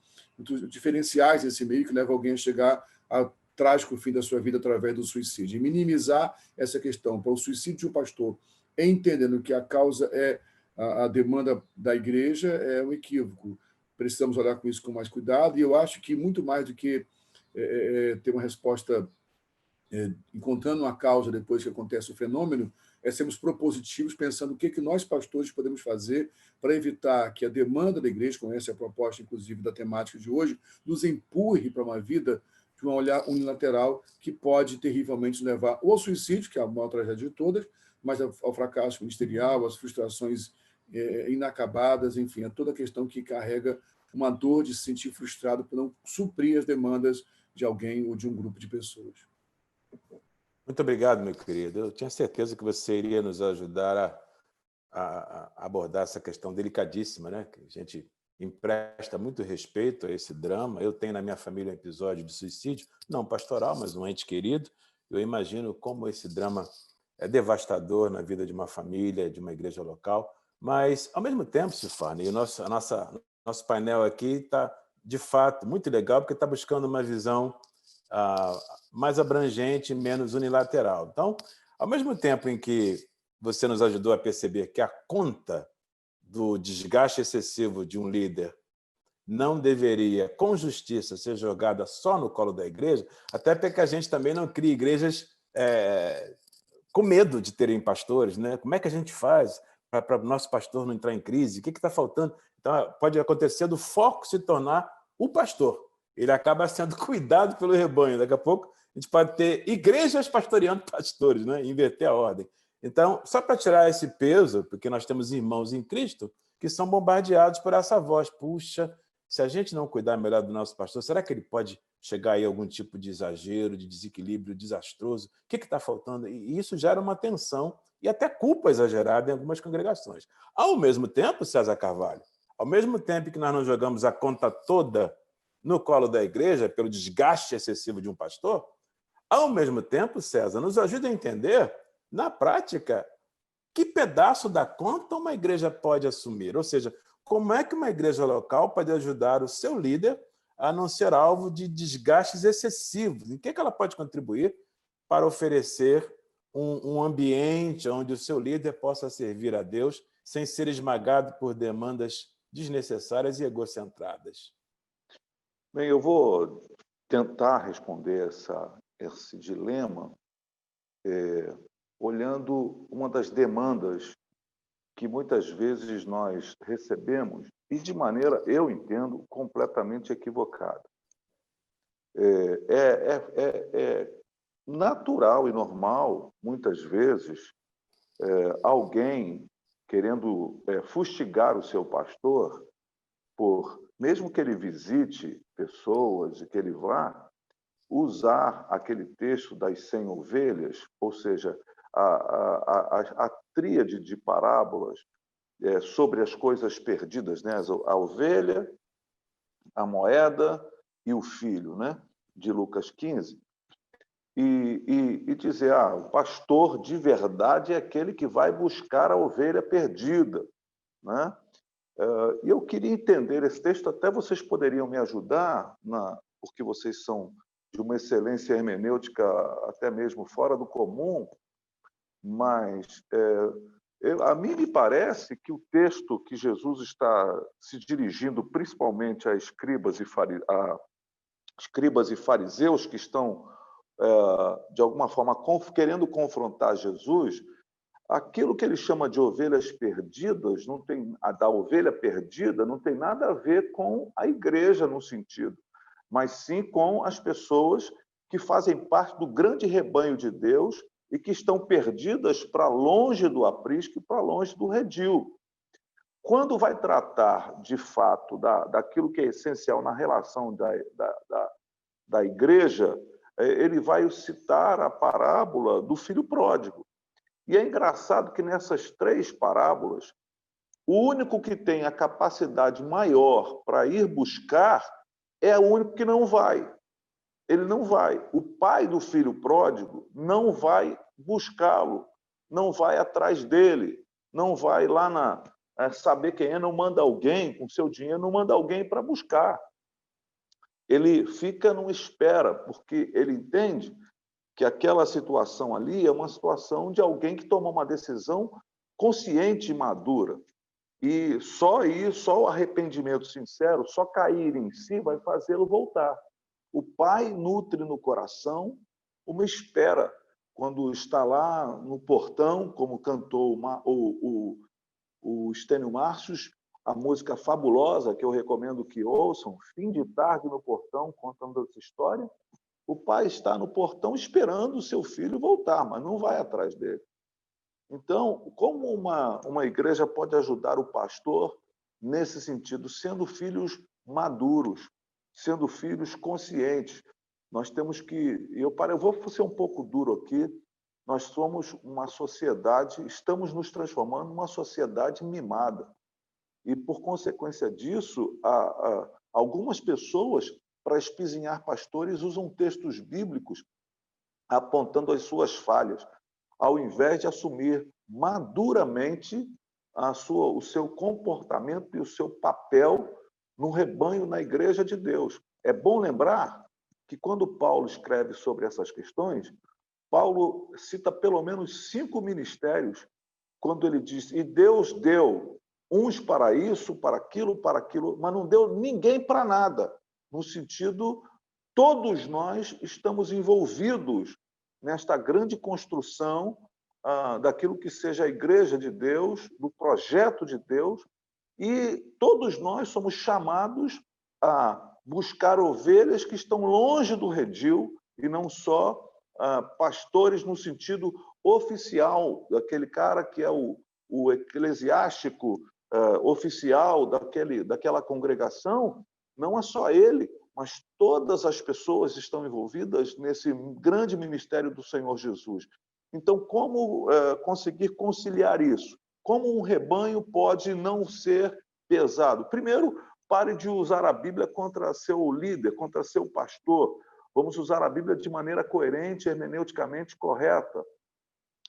diferenciais nesse meio que levam alguém a chegar ao trágico fim da sua vida através do suicídio. E minimizar essa questão para o suicídio de um pastor, entendendo que a causa é a demanda da igreja, é um equívoco. Precisamos olhar com isso com mais cuidado, e eu acho que muito mais do que ter uma resposta encontrando uma causa depois que acontece o fenômeno, é sermos propositivos, pensando o que nós, pastores, podemos fazer para evitar que a demanda da igreja, como essa é a proposta, inclusive, da temática de hoje, nos empurre para uma vida de um olhar unilateral que pode terrivelmente nos levar ou ao suicídio, que é a maior tragédia de todas, mas ao fracasso ministerial, às frustrações inacabadas, enfim, a toda a questão que carrega uma dor de se sentir frustrado por não suprir as demandas de alguém ou de um grupo de pessoas. Muito obrigado, meu querido. Eu tinha certeza que você iria nos ajudar a abordar essa questão delicadíssima, né? Que a gente empresta muito respeito a esse drama. Eu tenho na minha família um episódio de suicídio, não pastoral, mas um ente querido. Eu imagino como esse drama é devastador na vida de uma família, de uma igreja local. Mas, ao mesmo tempo, Silvane, nosso painel aqui está, de fato, muito legal, porque está buscando uma visão mais abrangente e menos unilateral. Então, ao mesmo tempo em que você nos ajudou a perceber que a conta do desgaste excessivo de um líder não deveria, com justiça, ser jogada só no colo da igreja, até porque a gente também não cria igrejas com medo de terem pastores, né? Como é que a gente faz para o nosso pastor não entrar em crise? O que está faltando? Então, pode acontecer do foco se tornar o pastor. Ele acaba sendo cuidado pelo rebanho. Daqui a pouco, a gente pode ter igrejas pastoreando pastores, né? Inverter a ordem. Então, só para tirar esse peso, porque nós temos irmãos em Cristo que são bombardeados por essa voz. Puxa, se a gente não cuidar melhor do nosso pastor, será que ele pode chegar aí a algum tipo de exagero, de desequilíbrio desastroso? O que está faltando? E isso gera uma tensão e até culpa exagerada em algumas congregações. Ao mesmo tempo, César Carvalho, ao mesmo tempo que nós não jogamos a conta toda no colo da igreja pelo desgaste excessivo de um pastor, ao mesmo tempo, César, nos ajuda a entender, na prática, que pedaço da conta uma igreja pode assumir. Ou seja, como é que uma igreja local pode ajudar o seu líder a não ser alvo de desgastes excessivos? Em que ela pode contribuir para oferecer um ambiente onde o seu líder possa servir a Deus sem ser esmagado por demandas desnecessárias e egocentradas? Bem, eu vou tentar responder esse dilema olhando uma das demandas que muitas vezes nós recebemos e de maneira, eu entendo, completamente equivocada. É natural e normal, muitas vezes, alguém querendo fustigar o seu pastor, mesmo que ele visite pessoas e que ele vá, usar aquele texto das 100 ovelhas, ou seja, a tríade de parábolas sobre as coisas perdidas, né? A ovelha, a moeda e o filho, né? De Lucas 15, e dizer, o pastor de verdade é aquele que vai buscar a ovelha perdida, né? E eu queria entender esse texto, até vocês poderiam me ajudar, porque vocês são de uma excelência hermenêutica até mesmo fora do comum, mas a mim me parece que o texto que Jesus está se dirigindo principalmente a escribas e fariseus que estão, de alguma forma, querendo confrontar Jesus, aquilo que ele chama de ovelhas perdidas, da ovelha perdida, não tem nada a ver com a igreja no sentido, mas sim com as pessoas que fazem parte do grande rebanho de Deus e que estão perdidas para longe do aprisco e para longe do redil. Quando vai tratar, de fato, daquilo que é essencial na relação da igreja, ele vai citar a parábola do filho pródigo. E é engraçado que nessas 3 parábolas, o único que tem a capacidade maior para ir buscar é o único que não vai. Ele não vai. O pai do filho pródigo não vai buscá-lo, não vai atrás dele, não vai lá saber quem é, não manda alguém com seu dinheiro, não manda alguém para buscar. Ele fica numa espera, porque ele entende que aquela situação ali é uma situação de alguém que tomou uma decisão consciente e madura. E só o arrependimento sincero, só cair em si, vai fazê-lo voltar. O pai nutre no coração uma espera. Quando está lá no portão, como cantou o Estênio Márcios, a música fabulosa, que eu recomendo que ouçam, Fim de Tarde no Portão, contando essa história, o pai está no portão esperando o seu filho voltar, mas não vai atrás dele. Então, como uma igreja pode ajudar o pastor nesse sentido, sendo filhos maduros, sendo filhos conscientes? Nós temos que... Eu vou ser um pouco duro aqui. Nós somos uma sociedade, estamos nos transformando numa sociedade mimada. E, por consequência disso, algumas pessoas, para espizinhar pastores, usam textos bíblicos apontando as suas falhas, ao invés de assumir maduramente o seu comportamento e o seu papel no rebanho, na igreja de Deus. É bom lembrar que, quando Paulo escreve sobre essas questões, Paulo cita pelo menos 5 ministérios, quando ele diz: e Deus deu uns para isso, para aquilo, mas não deu ninguém para nada. No sentido, todos nós estamos envolvidos nesta grande construção daquilo que seja a igreja de Deus, do projeto de Deus, e todos nós somos chamados a buscar ovelhas que estão longe do redil, e não só pastores no sentido oficial, daquele cara que é o eclesiástico oficial daquela congregação. Não é só ele, mas todas as pessoas estão envolvidas nesse grande ministério do Senhor Jesus. Então, como conseguir conciliar isso? Como um rebanho pode não ser pesado? Primeiro, pare de usar a Bíblia contra seu líder, contra seu pastor. Vamos usar a Bíblia de maneira coerente, hermeneuticamente correta.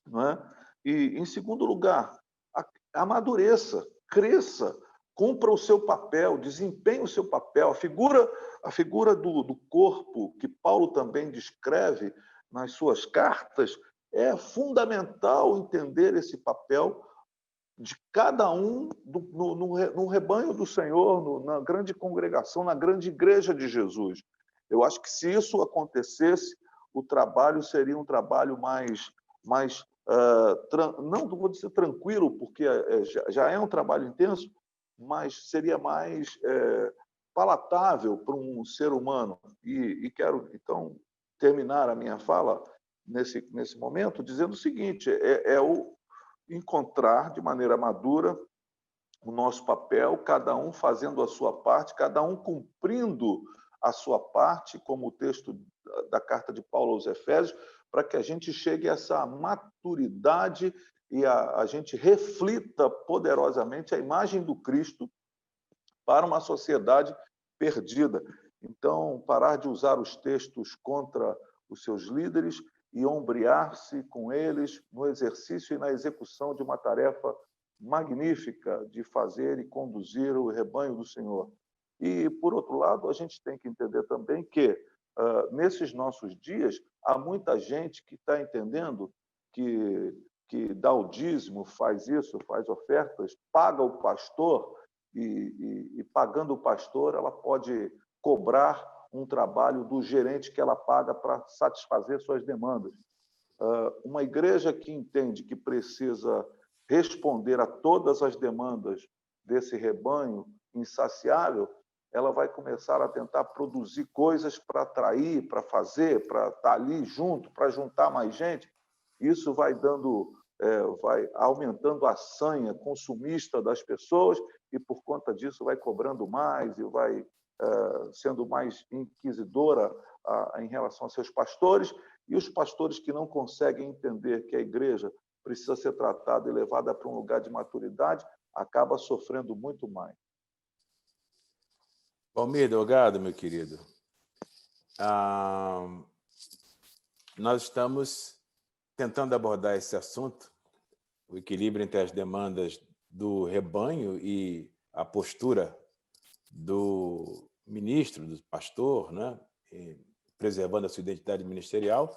Não é? E, em segundo lugar, amadureça, cresça, cumpra o seu papel, desempenhe o seu papel. A figura do corpo, que Paulo também descreve nas suas cartas, é fundamental entender esse papel de cada um no rebanho do Senhor, na grande congregação, na grande igreja de Jesus. Eu acho que, se isso acontecesse, o trabalho seria um trabalho mais não vou dizer tranquilo, porque já é um trabalho intenso, mas seria mais palatável para um ser humano. E quero, então, terminar a minha fala nesse momento dizendo o seguinte: encontrar de maneira madura o nosso papel, cada um fazendo a sua parte, cada um cumprindo a sua parte, como o texto da carta de Paulo aos Efésios, para que a gente chegue a essa maturidade e a gente reflita poderosamente a imagem do Cristo para uma sociedade perdida. Então, parar de usar os textos contra os seus líderes e ombrear-se com eles no exercício e na execução de uma tarefa magnífica de fazer e conduzir o rebanho do Senhor. E, por outro lado, a gente tem que entender também que, nesses nossos dias, há muita gente que está entendendo que dá o dízimo, faz isso, faz ofertas, paga o pastor, e pagando o pastor, ela pode cobrar um trabalho do gerente que ela paga para satisfazer suas demandas. Uma igreja que entende que precisa responder a todas as demandas desse rebanho insaciável, ela vai começar a tentar produzir coisas para atrair, para fazer, para estar ali junto, para juntar mais gente. Isso vai vai aumentando a sanha consumista das pessoas e, por conta disso, vai cobrando mais e vai sendo mais inquisidora em relação a seus pastores. E os pastores que não conseguem entender que a igreja precisa ser tratada e levada para um lugar de maturidade, acaba sofrendo muito mais. Valmir Delgado, meu querido, nós estamos tentando abordar esse assunto, o equilíbrio entre as demandas do rebanho e a postura do ministro, do pastor, né? Preservando a sua identidade ministerial,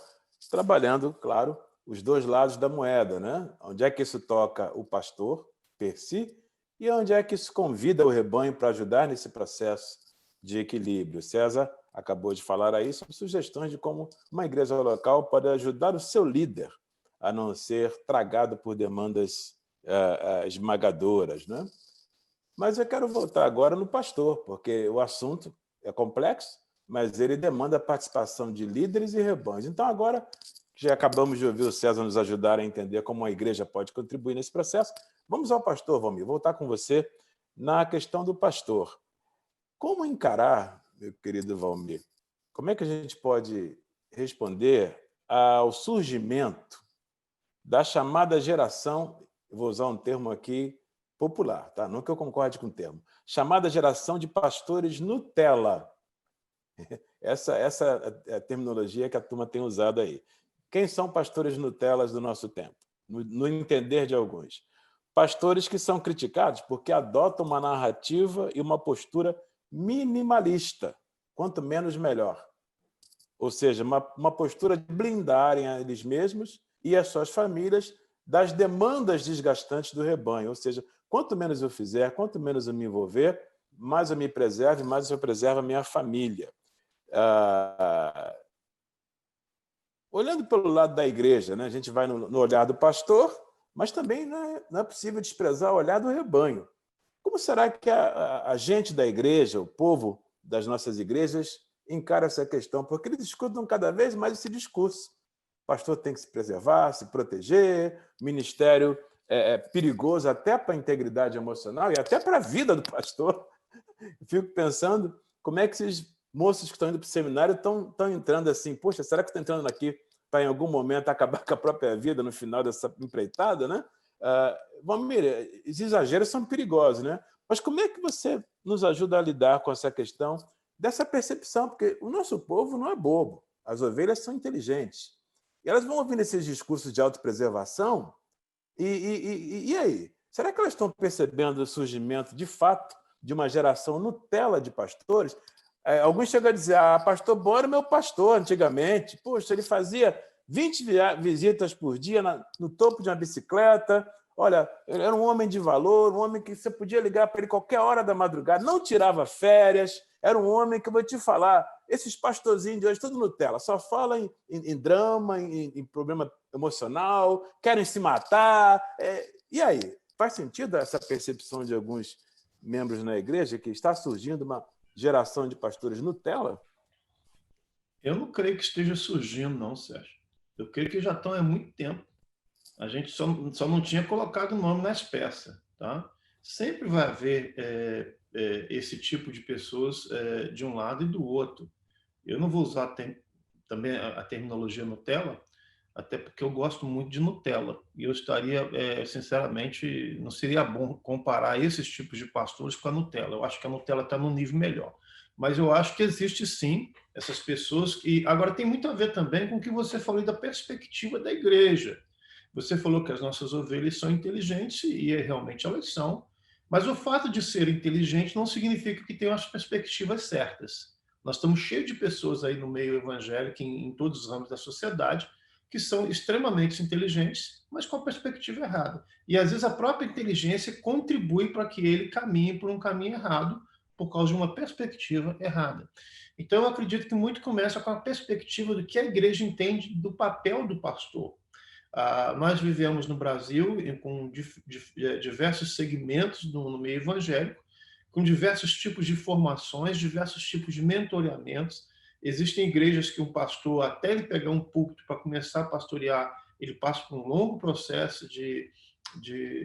trabalhando, claro, os dois lados da moeda, né? Onde é que isso toca o pastor, per si, e onde é que isso convida o rebanho para ajudar nesse processo de equilíbrio. César acabou de falar aí sobre sugestões de como uma igreja local pode ajudar o seu líder a não ser tragado por demandas esmagadoras, né? Mas eu quero voltar agora no pastor, porque o assunto é complexo, mas ele demanda a participação de líderes e rebanhos. Então, agora, já acabamos de ouvir o César nos ajudar a entender como a igreja pode contribuir nesse processo, vamos ao pastor, Valmir, voltar com você na questão do pastor. Como encarar, meu querido Valmir, como é que a gente pode responder ao surgimento da chamada geração, eu vou usar um termo aqui popular, tá? Não que eu concorde com o termo, chamada geração de pastores Nutella. Essa é a terminologia que a turma tem usado aí. Quem são pastores Nutellas do nosso tempo? No entender de alguns. Pastores que são criticados porque adotam uma narrativa e uma postura minimalista, quanto menos melhor. Ou seja, uma postura de blindarem a eles mesmos e as suas famílias das demandas desgastantes do rebanho. Ou seja, quanto menos eu fizer, quanto menos eu me envolver, mais eu me preservo, mais eu preservo a minha família. Olhando pelo lado da igreja, né? A gente vai no olhar do pastor, mas também não é possível desprezar o olhar do rebanho. Como será que a gente da igreja, o povo das nossas igrejas, encara essa questão? Porque eles escutam cada vez mais esse discurso. O pastor tem que se preservar, se proteger, o ministério é perigoso até para a integridade emocional e até para a vida do pastor. Eu fico pensando como é que esses moços que estão indo para o seminário estão entrando assim, poxa, será que estão entrando aqui para em algum momento acabar com a própria vida no final dessa empreitada, né? Valmir, os exageros são perigosos, né? Mas como é que você nos ajuda a lidar com essa questão dessa percepção? Porque o nosso povo não é bobo, as ovelhas são inteligentes. E elas vão ouvindo esses discursos de autopreservação e aí? Será que elas estão percebendo o surgimento, de fato, de uma geração Nutella de pastores? Alguns chegam a dizer, pastor bom era meu pastor antigamente. Poxa, ele fazia 20 visitas por dia no topo de uma bicicleta. Olha, ele era um homem de valor, um homem que você podia ligar para ele qualquer hora da madrugada, não tirava férias, era um homem que eu vou te falar, esses pastorzinhos de hoje, tudo Nutella, só falam em drama, em problema emocional, querem se matar. E aí? Faz sentido essa percepção de alguns membros na igreja que está surgindo uma geração de pastores Nutella? Eu não creio que esteja surgindo, não, Sérgio. Eu creio que já estão há muito tempo. A gente só não tinha colocado o nome nas peças, tá? Sempre vai haver esse tipo de pessoas de um lado e do outro. Eu não vou usar também a terminologia Nutella, até porque eu gosto muito de Nutella. E eu estaria, sinceramente, não seria bom comparar esses tipos de pastores com a Nutella. Eu acho que a Nutella está num nível melhor. Mas eu acho que existe, sim, essas pessoas que... Agora, tem muito a ver também com o que você falou da perspectiva da igreja. Você falou que as nossas ovelhas são inteligentes, e realmente elas são, mas o fato de ser inteligente não significa que tenham as perspectivas certas. Nós estamos cheios de pessoas aí no meio evangélico, em todos os ramos da sociedade, que são extremamente inteligentes, mas com a perspectiva errada. E às vezes a própria inteligência contribui para que ele caminhe por um caminho errado, por causa de uma perspectiva errada. Então eu acredito que muito começa com a perspectiva do que a igreja entende do papel do pastor. Nós vivemos no Brasil com diversos segmentos no meio evangélico, com diversos tipos de formações, diversos tipos de mentoreamentos. Existem igrejas que um pastor, até ele pegar um púlpito para começar a pastorear, ele passa por um longo processo de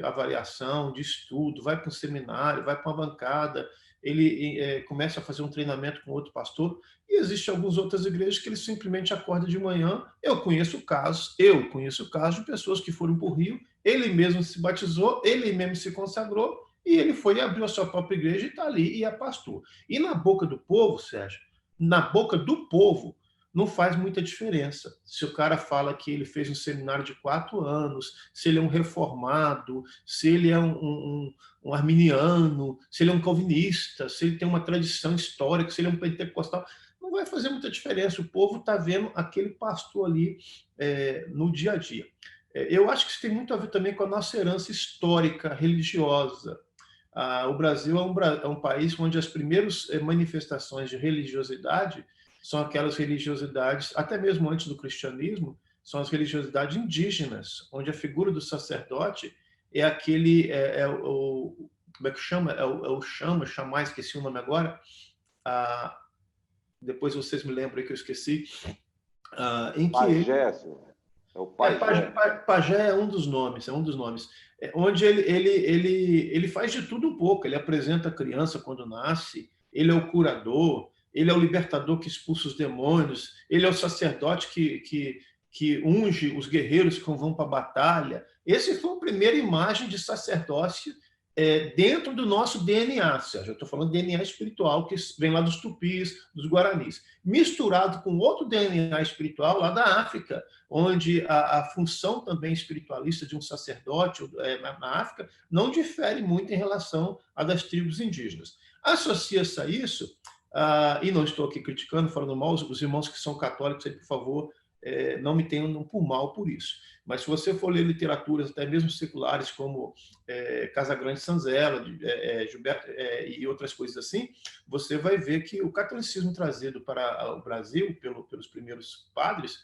avaliação, de estudo, vai para um seminário, vai para uma bancada, ele começa a fazer um treinamento com outro pastor. E existem algumas outras igrejas que ele simplesmente acorda de manhã. Eu conheço casos de pessoas que foram para o Rio, ele mesmo se batizou, ele mesmo se consagrou, e ele foi e abriu a sua própria igreja e está ali e é pastor. E na boca do povo, Sérgio, na boca do povo, não faz muita diferença. Se o cara fala que ele fez um seminário de 4 anos, se ele é um reformado, se ele é um arminiano, se ele é um calvinista, se ele tem uma tradição histórica, se ele é um pentecostal, não vai fazer muita diferença. O povo está vendo aquele pastor ali no dia a dia. Eu acho que isso tem muito a ver também com a nossa herança histórica, religiosa. O Brasil é um país onde as primeiras manifestações de religiosidade são aquelas religiosidades, até mesmo antes do cristianismo, são as religiosidades indígenas, onde a figura do sacerdote é aquele, como é que chama? É o chamar, esqueci o nome agora, depois vocês me lembram aí que eu esqueci, em que Pajé, é o pajé. Pajé é um dos nomes, onde ele faz de tudo um pouco, ele apresenta a criança quando nasce, ele é o curador, ele é o libertador que expulsa os demônios, ele é o sacerdote que unge os guerreiros que vão para a batalha. Essa foi a primeira imagem de sacerdócio dentro do nosso DNA, Sérgio. Eu estou falando de DNA espiritual, que vem lá dos tupis, dos guaranis, misturado com outro DNA espiritual lá da África, onde a função também espiritualista de um sacerdote na África não difere muito em relação à das tribos indígenas. Associa-se a isso, e não estou aqui criticando, falando mal, os irmãos que são católicos, aí, por favor, não me tenham por mal por isso. Mas se você for ler literaturas, até mesmo seculares, como Casagrande Sanzella, Gilberto, e outras coisas assim, você vai ver que o catolicismo trazido para o Brasil pelos primeiros padres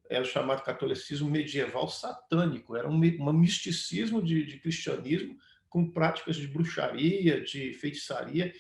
era o chamado catolicismo medieval satânico, era um misticismo de cristianismo com práticas de bruxaria, de feitiçaria,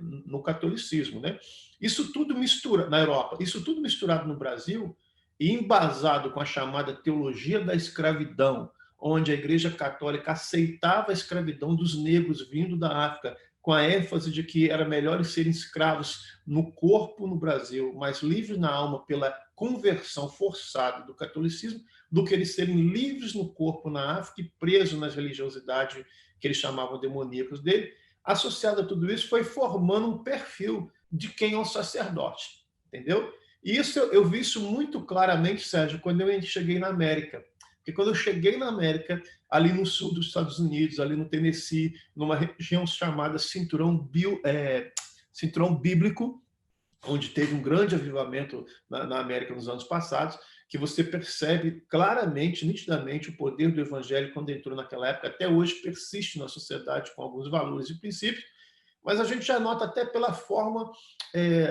no catolicismo, né? Isso tudo mistura na Europa, isso tudo misturado no Brasil e embasado com a chamada teologia da escravidão, onde a Igreja Católica aceitava a escravidão dos negros vindo da África, com a ênfase de que era melhor eles serem escravos no corpo no Brasil, mas livres na alma pela conversão forçada do catolicismo, do que eles serem livres no corpo na África e presos nas religiosidades que eles chamavam demoníacas dele. Associado a tudo isso, foi formando um perfil de quem é um sacerdote, entendeu? E isso eu vi isso muito claramente, Sérgio, quando eu cheguei na América. Porque quando eu cheguei na América, ali no sul dos Estados Unidos, ali no Tennessee, numa região chamada Cinturão Bíblico, onde teve um grande avivamento na América nos anos passados, que você percebe claramente, nitidamente, o poder do evangelho quando entrou naquela época, até hoje persiste na sociedade com alguns valores e princípios, mas a gente já nota até pela forma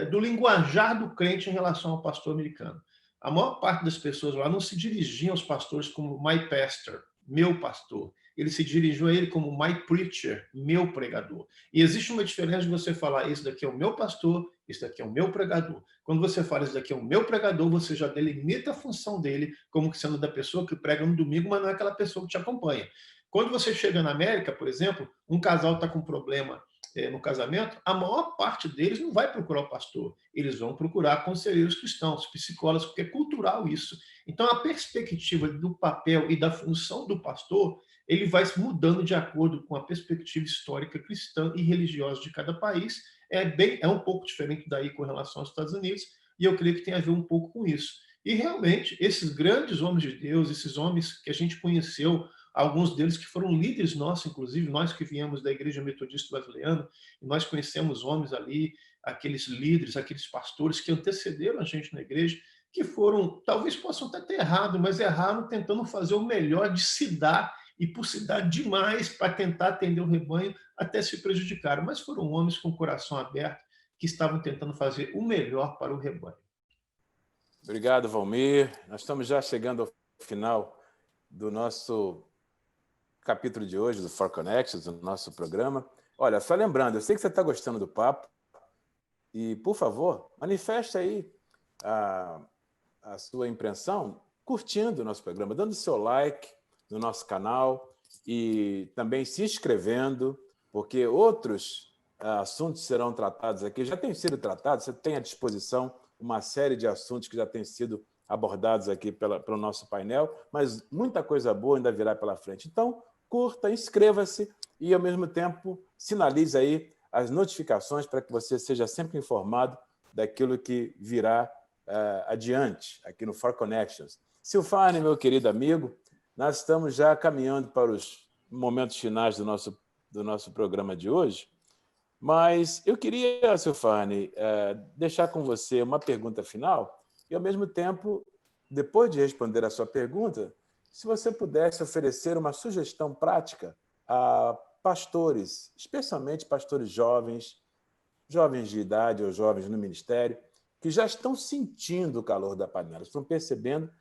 do linguajar do crente em relação ao pastor americano. A maior parte das pessoas lá não se dirigiam aos pastores como my pastor, meu pastor. Ele se dirigiu a ele como my preacher, meu pregador. E existe uma diferença de você falar, esse daqui é o meu pastor, esse daqui é o meu pregador. Quando você fala, esse daqui é o meu pregador, você já delimita a função dele como sendo da pessoa que prega no domingo, mas não é aquela pessoa que te acompanha. Quando você chega na América, por exemplo, um casal está com problema no casamento, a maior parte deles não vai procurar o pastor. Eles vão procurar conselheiros cristãos, psicólogos, porque é cultural isso. Então, a perspectiva do papel e da função do pastor, ele vai se mudando de acordo com a perspectiva histórica cristã e religiosa de cada país. É um pouco diferente daí com relação aos Estados Unidos, e eu creio que tem a ver um pouco com isso. E, realmente, esses grandes homens de Deus, esses homens que a gente conheceu, alguns deles que foram líderes nossos, inclusive nós que viemos da Igreja Metodista Wesleyana, e nós conhecemos homens ali, aqueles líderes, aqueles pastores que antecederam a gente na igreja, que foram, talvez possam até ter errado, mas erraram tentando fazer o melhor de se dar, e por se dar demais para tentar atender o rebanho, até se prejudicaram. Mas foram homens com o coração aberto, que estavam tentando fazer o melhor para o rebanho. Obrigado, Valmir. Nós estamos já chegando ao final do nosso capítulo de hoje, do For Connections, do nosso programa. Olha, só lembrando, eu sei que você está gostando do papo, e, por favor, manifeste aí a sua impressão curtindo o nosso programa, dando seu like no nosso canal e também se inscrevendo, porque outros assuntos serão tratados aqui, já têm sido tratados, você tem à disposição uma série de assuntos que já têm sido abordados aqui pelo nosso painel, mas muita coisa boa ainda virá pela frente. Então, curta, inscreva-se e, ao mesmo tempo, sinalize aí as notificações para que você seja sempre informado daquilo que virá adiante, aqui no For Connections. Silfane, meu querido amigo, nós estamos já caminhando para os momentos finais do nosso programa de hoje, mas eu queria, Silfane, deixar com você uma pergunta final e, ao mesmo tempo, depois de responder a sua pergunta, se você pudesse oferecer uma sugestão prática a pastores, especialmente pastores jovens, jovens de idade ou jovens no ministério, que já estão sentindo o calor da panela, estão percebendo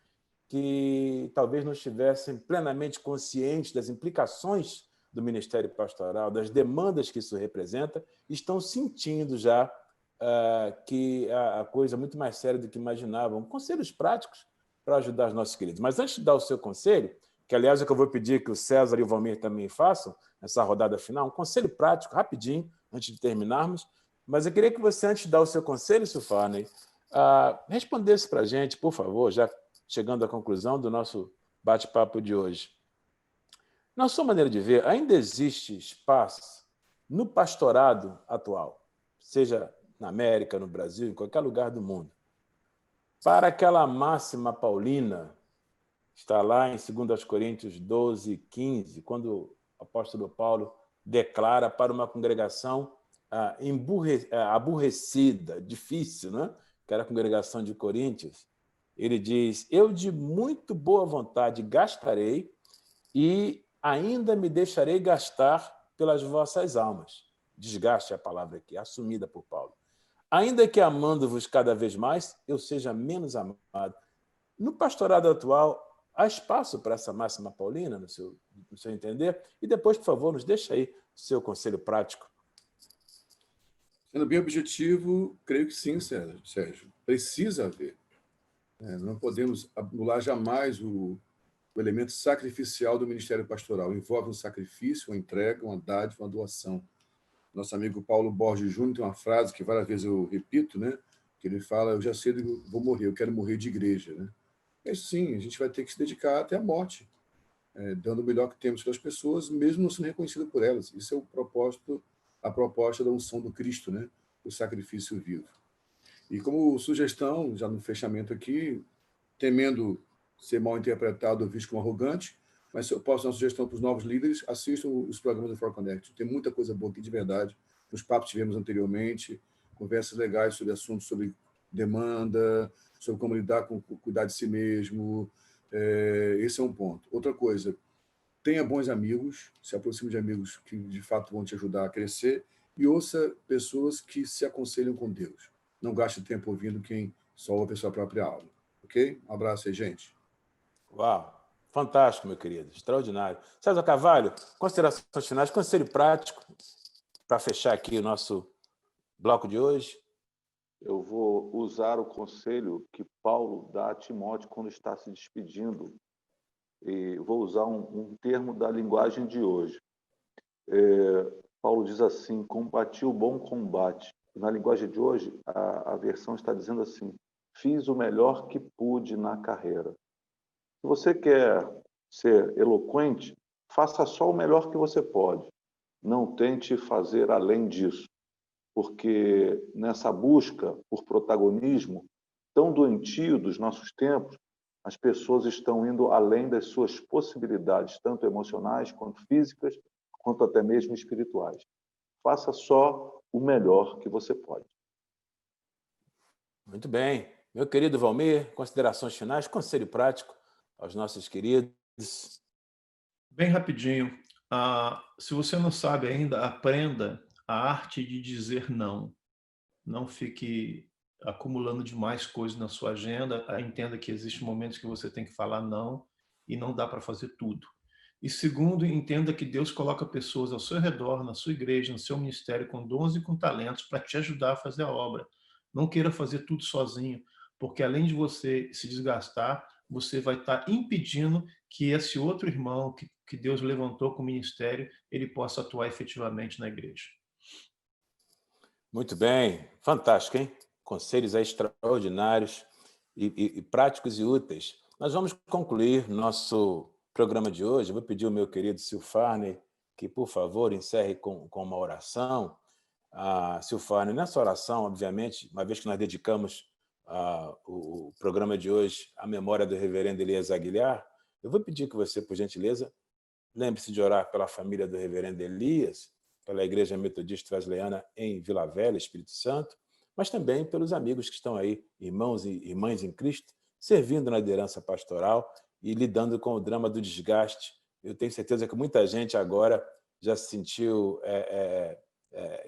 que talvez não estivessem plenamente conscientes das implicações do ministério pastoral, das demandas que isso representa, estão sentindo já que a coisa é muito mais séria do que imaginavam. Conselhos práticos para ajudar os nossos queridos. Mas antes de dar o seu conselho, que, aliás, é o que eu vou pedir que o César e o Valmir também façam nessa rodada final, um conselho prático, rapidinho, antes de terminarmos, mas eu queria que você, antes de dar o seu conselho, Silfane, respondesse para a gente, por favor, já chegando à conclusão do nosso bate-papo de hoje. Na sua maneira de ver, ainda existe espaço no pastorado atual, seja na América, no Brasil, em qualquer lugar do mundo, para aquela máxima paulina, está lá em 2 Coríntios 12, 15, quando o apóstolo Paulo declara para uma congregação aborrecida, difícil, né? Que era a congregação de Coríntios, ele diz: eu de muito boa vontade gastarei e ainda me deixarei gastar pelas vossas almas. Desgaste é a palavra aqui, assumida por Paulo. Ainda que amando-vos cada vez mais, eu seja menos amado. No pastorado atual, há espaço para essa máxima paulina, no seu entender? E depois, por favor, nos deixa aí o seu conselho prático. Sendo bem objetivo, creio que sim, Sérgio. Precisa haver. Não podemos anular jamais o elemento sacrificial do ministério pastoral. Envolve um sacrifício, uma entrega, uma dádiva, uma doação. Nosso amigo Paulo Borges Júnior tem uma frase que várias vezes eu repito, né? Que ele fala: eu já sei que eu vou morrer, eu quero morrer de igreja. Né? É isso sim, a gente vai ter que se dedicar até a morte, dando o melhor que temos para as pessoas, mesmo não sendo reconhecido por elas. Isso é a proposta da unção do Cristo, né? O sacrifício vivo. E como sugestão, já no fechamento aqui, temendo ser mal interpretado ou visto como arrogante, mas se eu posso dar uma sugestão para os novos líderes, assistam os programas do For Connect. Tem muita coisa boa aqui de verdade. Os papos que tivemos anteriormente, conversas legais sobre assuntos sobre demanda, sobre como lidar com cuidar de si mesmo. Esse é um ponto. Outra coisa, tenha bons amigos, se aproxime de amigos que de fato vão te ajudar a crescer e ouça pessoas que se aconselham com Deus. Não gaste tempo ouvindo quem só ouve a sua própria alma. Ok? Um abraço aí, gente. Uau! Fantástico, meu querido. Extraordinário. César Carvalho, considerações finais, conselho prático para fechar aqui o nosso bloco de hoje. Eu vou usar o conselho que Paulo dá a Timóteo quando está se despedindo. E vou usar um termo da linguagem de hoje. Paulo diz assim: combati o bom combate. Na linguagem de hoje, a versão está dizendo assim: fiz o melhor que pude na carreira. Se você quer ser eloquente, faça só o melhor que você pode. Não tente fazer além disso, porque nessa busca por protagonismo, tão doentio dos nossos tempos, as pessoas estão indo além das suas possibilidades, tanto emocionais quanto físicas, quanto até mesmo espirituais. Faça só o melhor que você pode. Muito bem. Meu querido Valmir, considerações finais, conselho prático aos nossos queridos. Bem rapidinho. Se você não sabe ainda, aprenda a arte de dizer não. Não fique acumulando demais coisas na sua agenda. Entenda que existem momentos que você tem que falar não e não dá para fazer tudo. E segundo, entenda que Deus coloca pessoas ao seu redor, na sua igreja, no seu ministério, com dons e com talentos para te ajudar a fazer a obra. Não queira fazer tudo sozinho, porque além de você se desgastar, você vai estar impedindo que esse outro irmão que Deus levantou com o ministério, ele possa atuar efetivamente na igreja. Muito bem, fantástico, hein? Conselhos extraordinários e práticos e úteis. Nós vamos concluir nosso programa de hoje. Eu vou pedir ao meu querido Silfarney que, por favor, encerre com uma oração. Silfarney, nessa oração, obviamente, uma vez que nós dedicamos o programa de hoje à memória do reverendo Elias Aguiar, eu vou pedir que você, por gentileza, lembre-se de orar pela família do reverendo Elias, pela Igreja Metodista Wesleyana em Vila Velha, Espírito Santo, mas também pelos amigos que estão aí, irmãos e irmãs em Cristo, servindo na liderança pastoral e lidando com o drama do desgaste. Eu tenho certeza que muita gente agora já se sentiu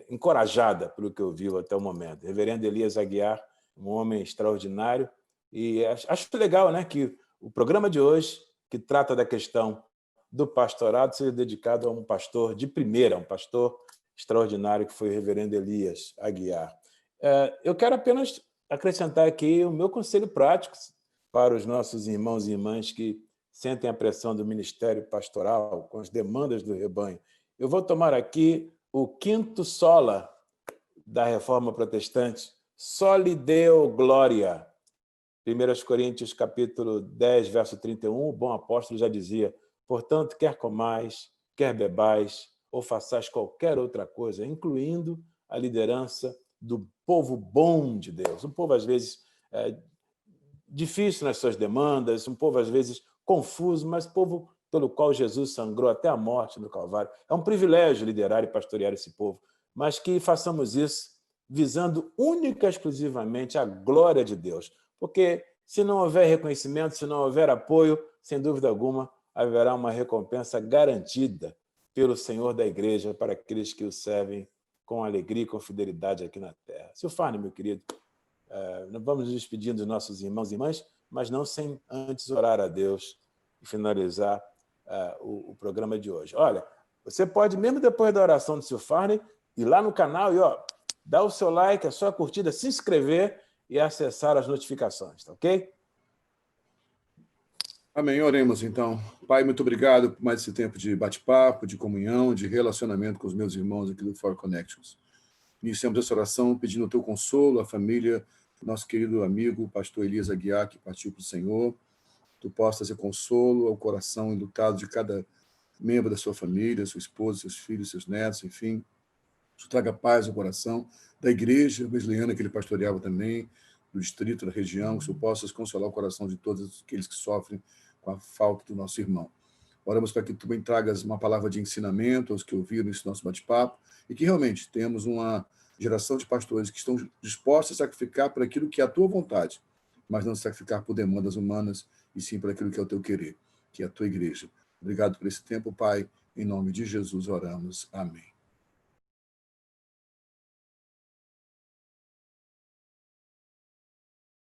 encorajada pelo que ouviu até o momento. Reverendo Elias Aguiar, um homem extraordinário, e acho legal, né, que o programa de hoje, que trata da questão do pastorado, seja dedicado a um pastor de primeira, um pastor extraordinário que foi o reverendo Elias Aguiar. Eu quero apenas acrescentar aqui o meu conselho prático para os nossos irmãos e irmãs que sentem a pressão do ministério pastoral, com as demandas do rebanho. Eu vou tomar aqui o quinto sola da Reforma Protestante, Soli Deo Gloria. 1 Coríntios, capítulo 10, verso 31, o bom apóstolo já dizia: portanto, quer comais, quer bebais, ou façais qualquer outra coisa, incluindo a liderança do povo bom de Deus. Um povo, às vezes, difícil nas suas demandas, um povo, às vezes, confuso, mas povo pelo qual Jesus sangrou até a morte no Calvário. É um privilégio liderar e pastorear esse povo, mas que façamos isso visando única e exclusivamente a glória de Deus. Porque se não houver reconhecimento, se não houver apoio, sem dúvida alguma, haverá uma recompensa garantida pelo Senhor da Igreja para aqueles que o servem com alegria e com fidelidade aqui na terra. Silfarney, meu querido, nós vamos nos despedindo dos nossos irmãos e irmãs, mas não sem antes orar a Deus e finalizar o programa de hoje. Olha, você pode, mesmo depois da oração do Silfarney, ir lá no canal e dar o seu like, a sua curtida, se inscrever e acessar as notificações, tá ok? Amém. Oremos, então. Pai, muito obrigado por mais esse tempo de bate-papo, de comunhão, de relacionamento com os meus irmãos aqui do For Connections. Iniciamos essa oração pedindo o teu consolo à família do nosso querido amigo, pastor Elias Aguiar, que partiu para o Senhor. Tu possas trazer consolo ao coração enlutado de cada membro da sua família, sua esposa, seus filhos, seus netos, enfim. Tu traga paz ao coração da igreja wesleyana que ele pastoreava também, do distrito, da região, que tu possas consolar o coração de todos aqueles que sofrem com a falta do nosso irmão. Oramos para que tu também tragas uma palavra de ensinamento aos que ouviram esse nosso bate-papo e que realmente temos uma geração de pastores que estão dispostos a sacrificar por aquilo que é a tua vontade, mas não sacrificar por demandas humanas e sim por aquilo que é o teu querer, que é a tua igreja. Obrigado por esse tempo, Pai. Em nome de Jesus oramos. Amém.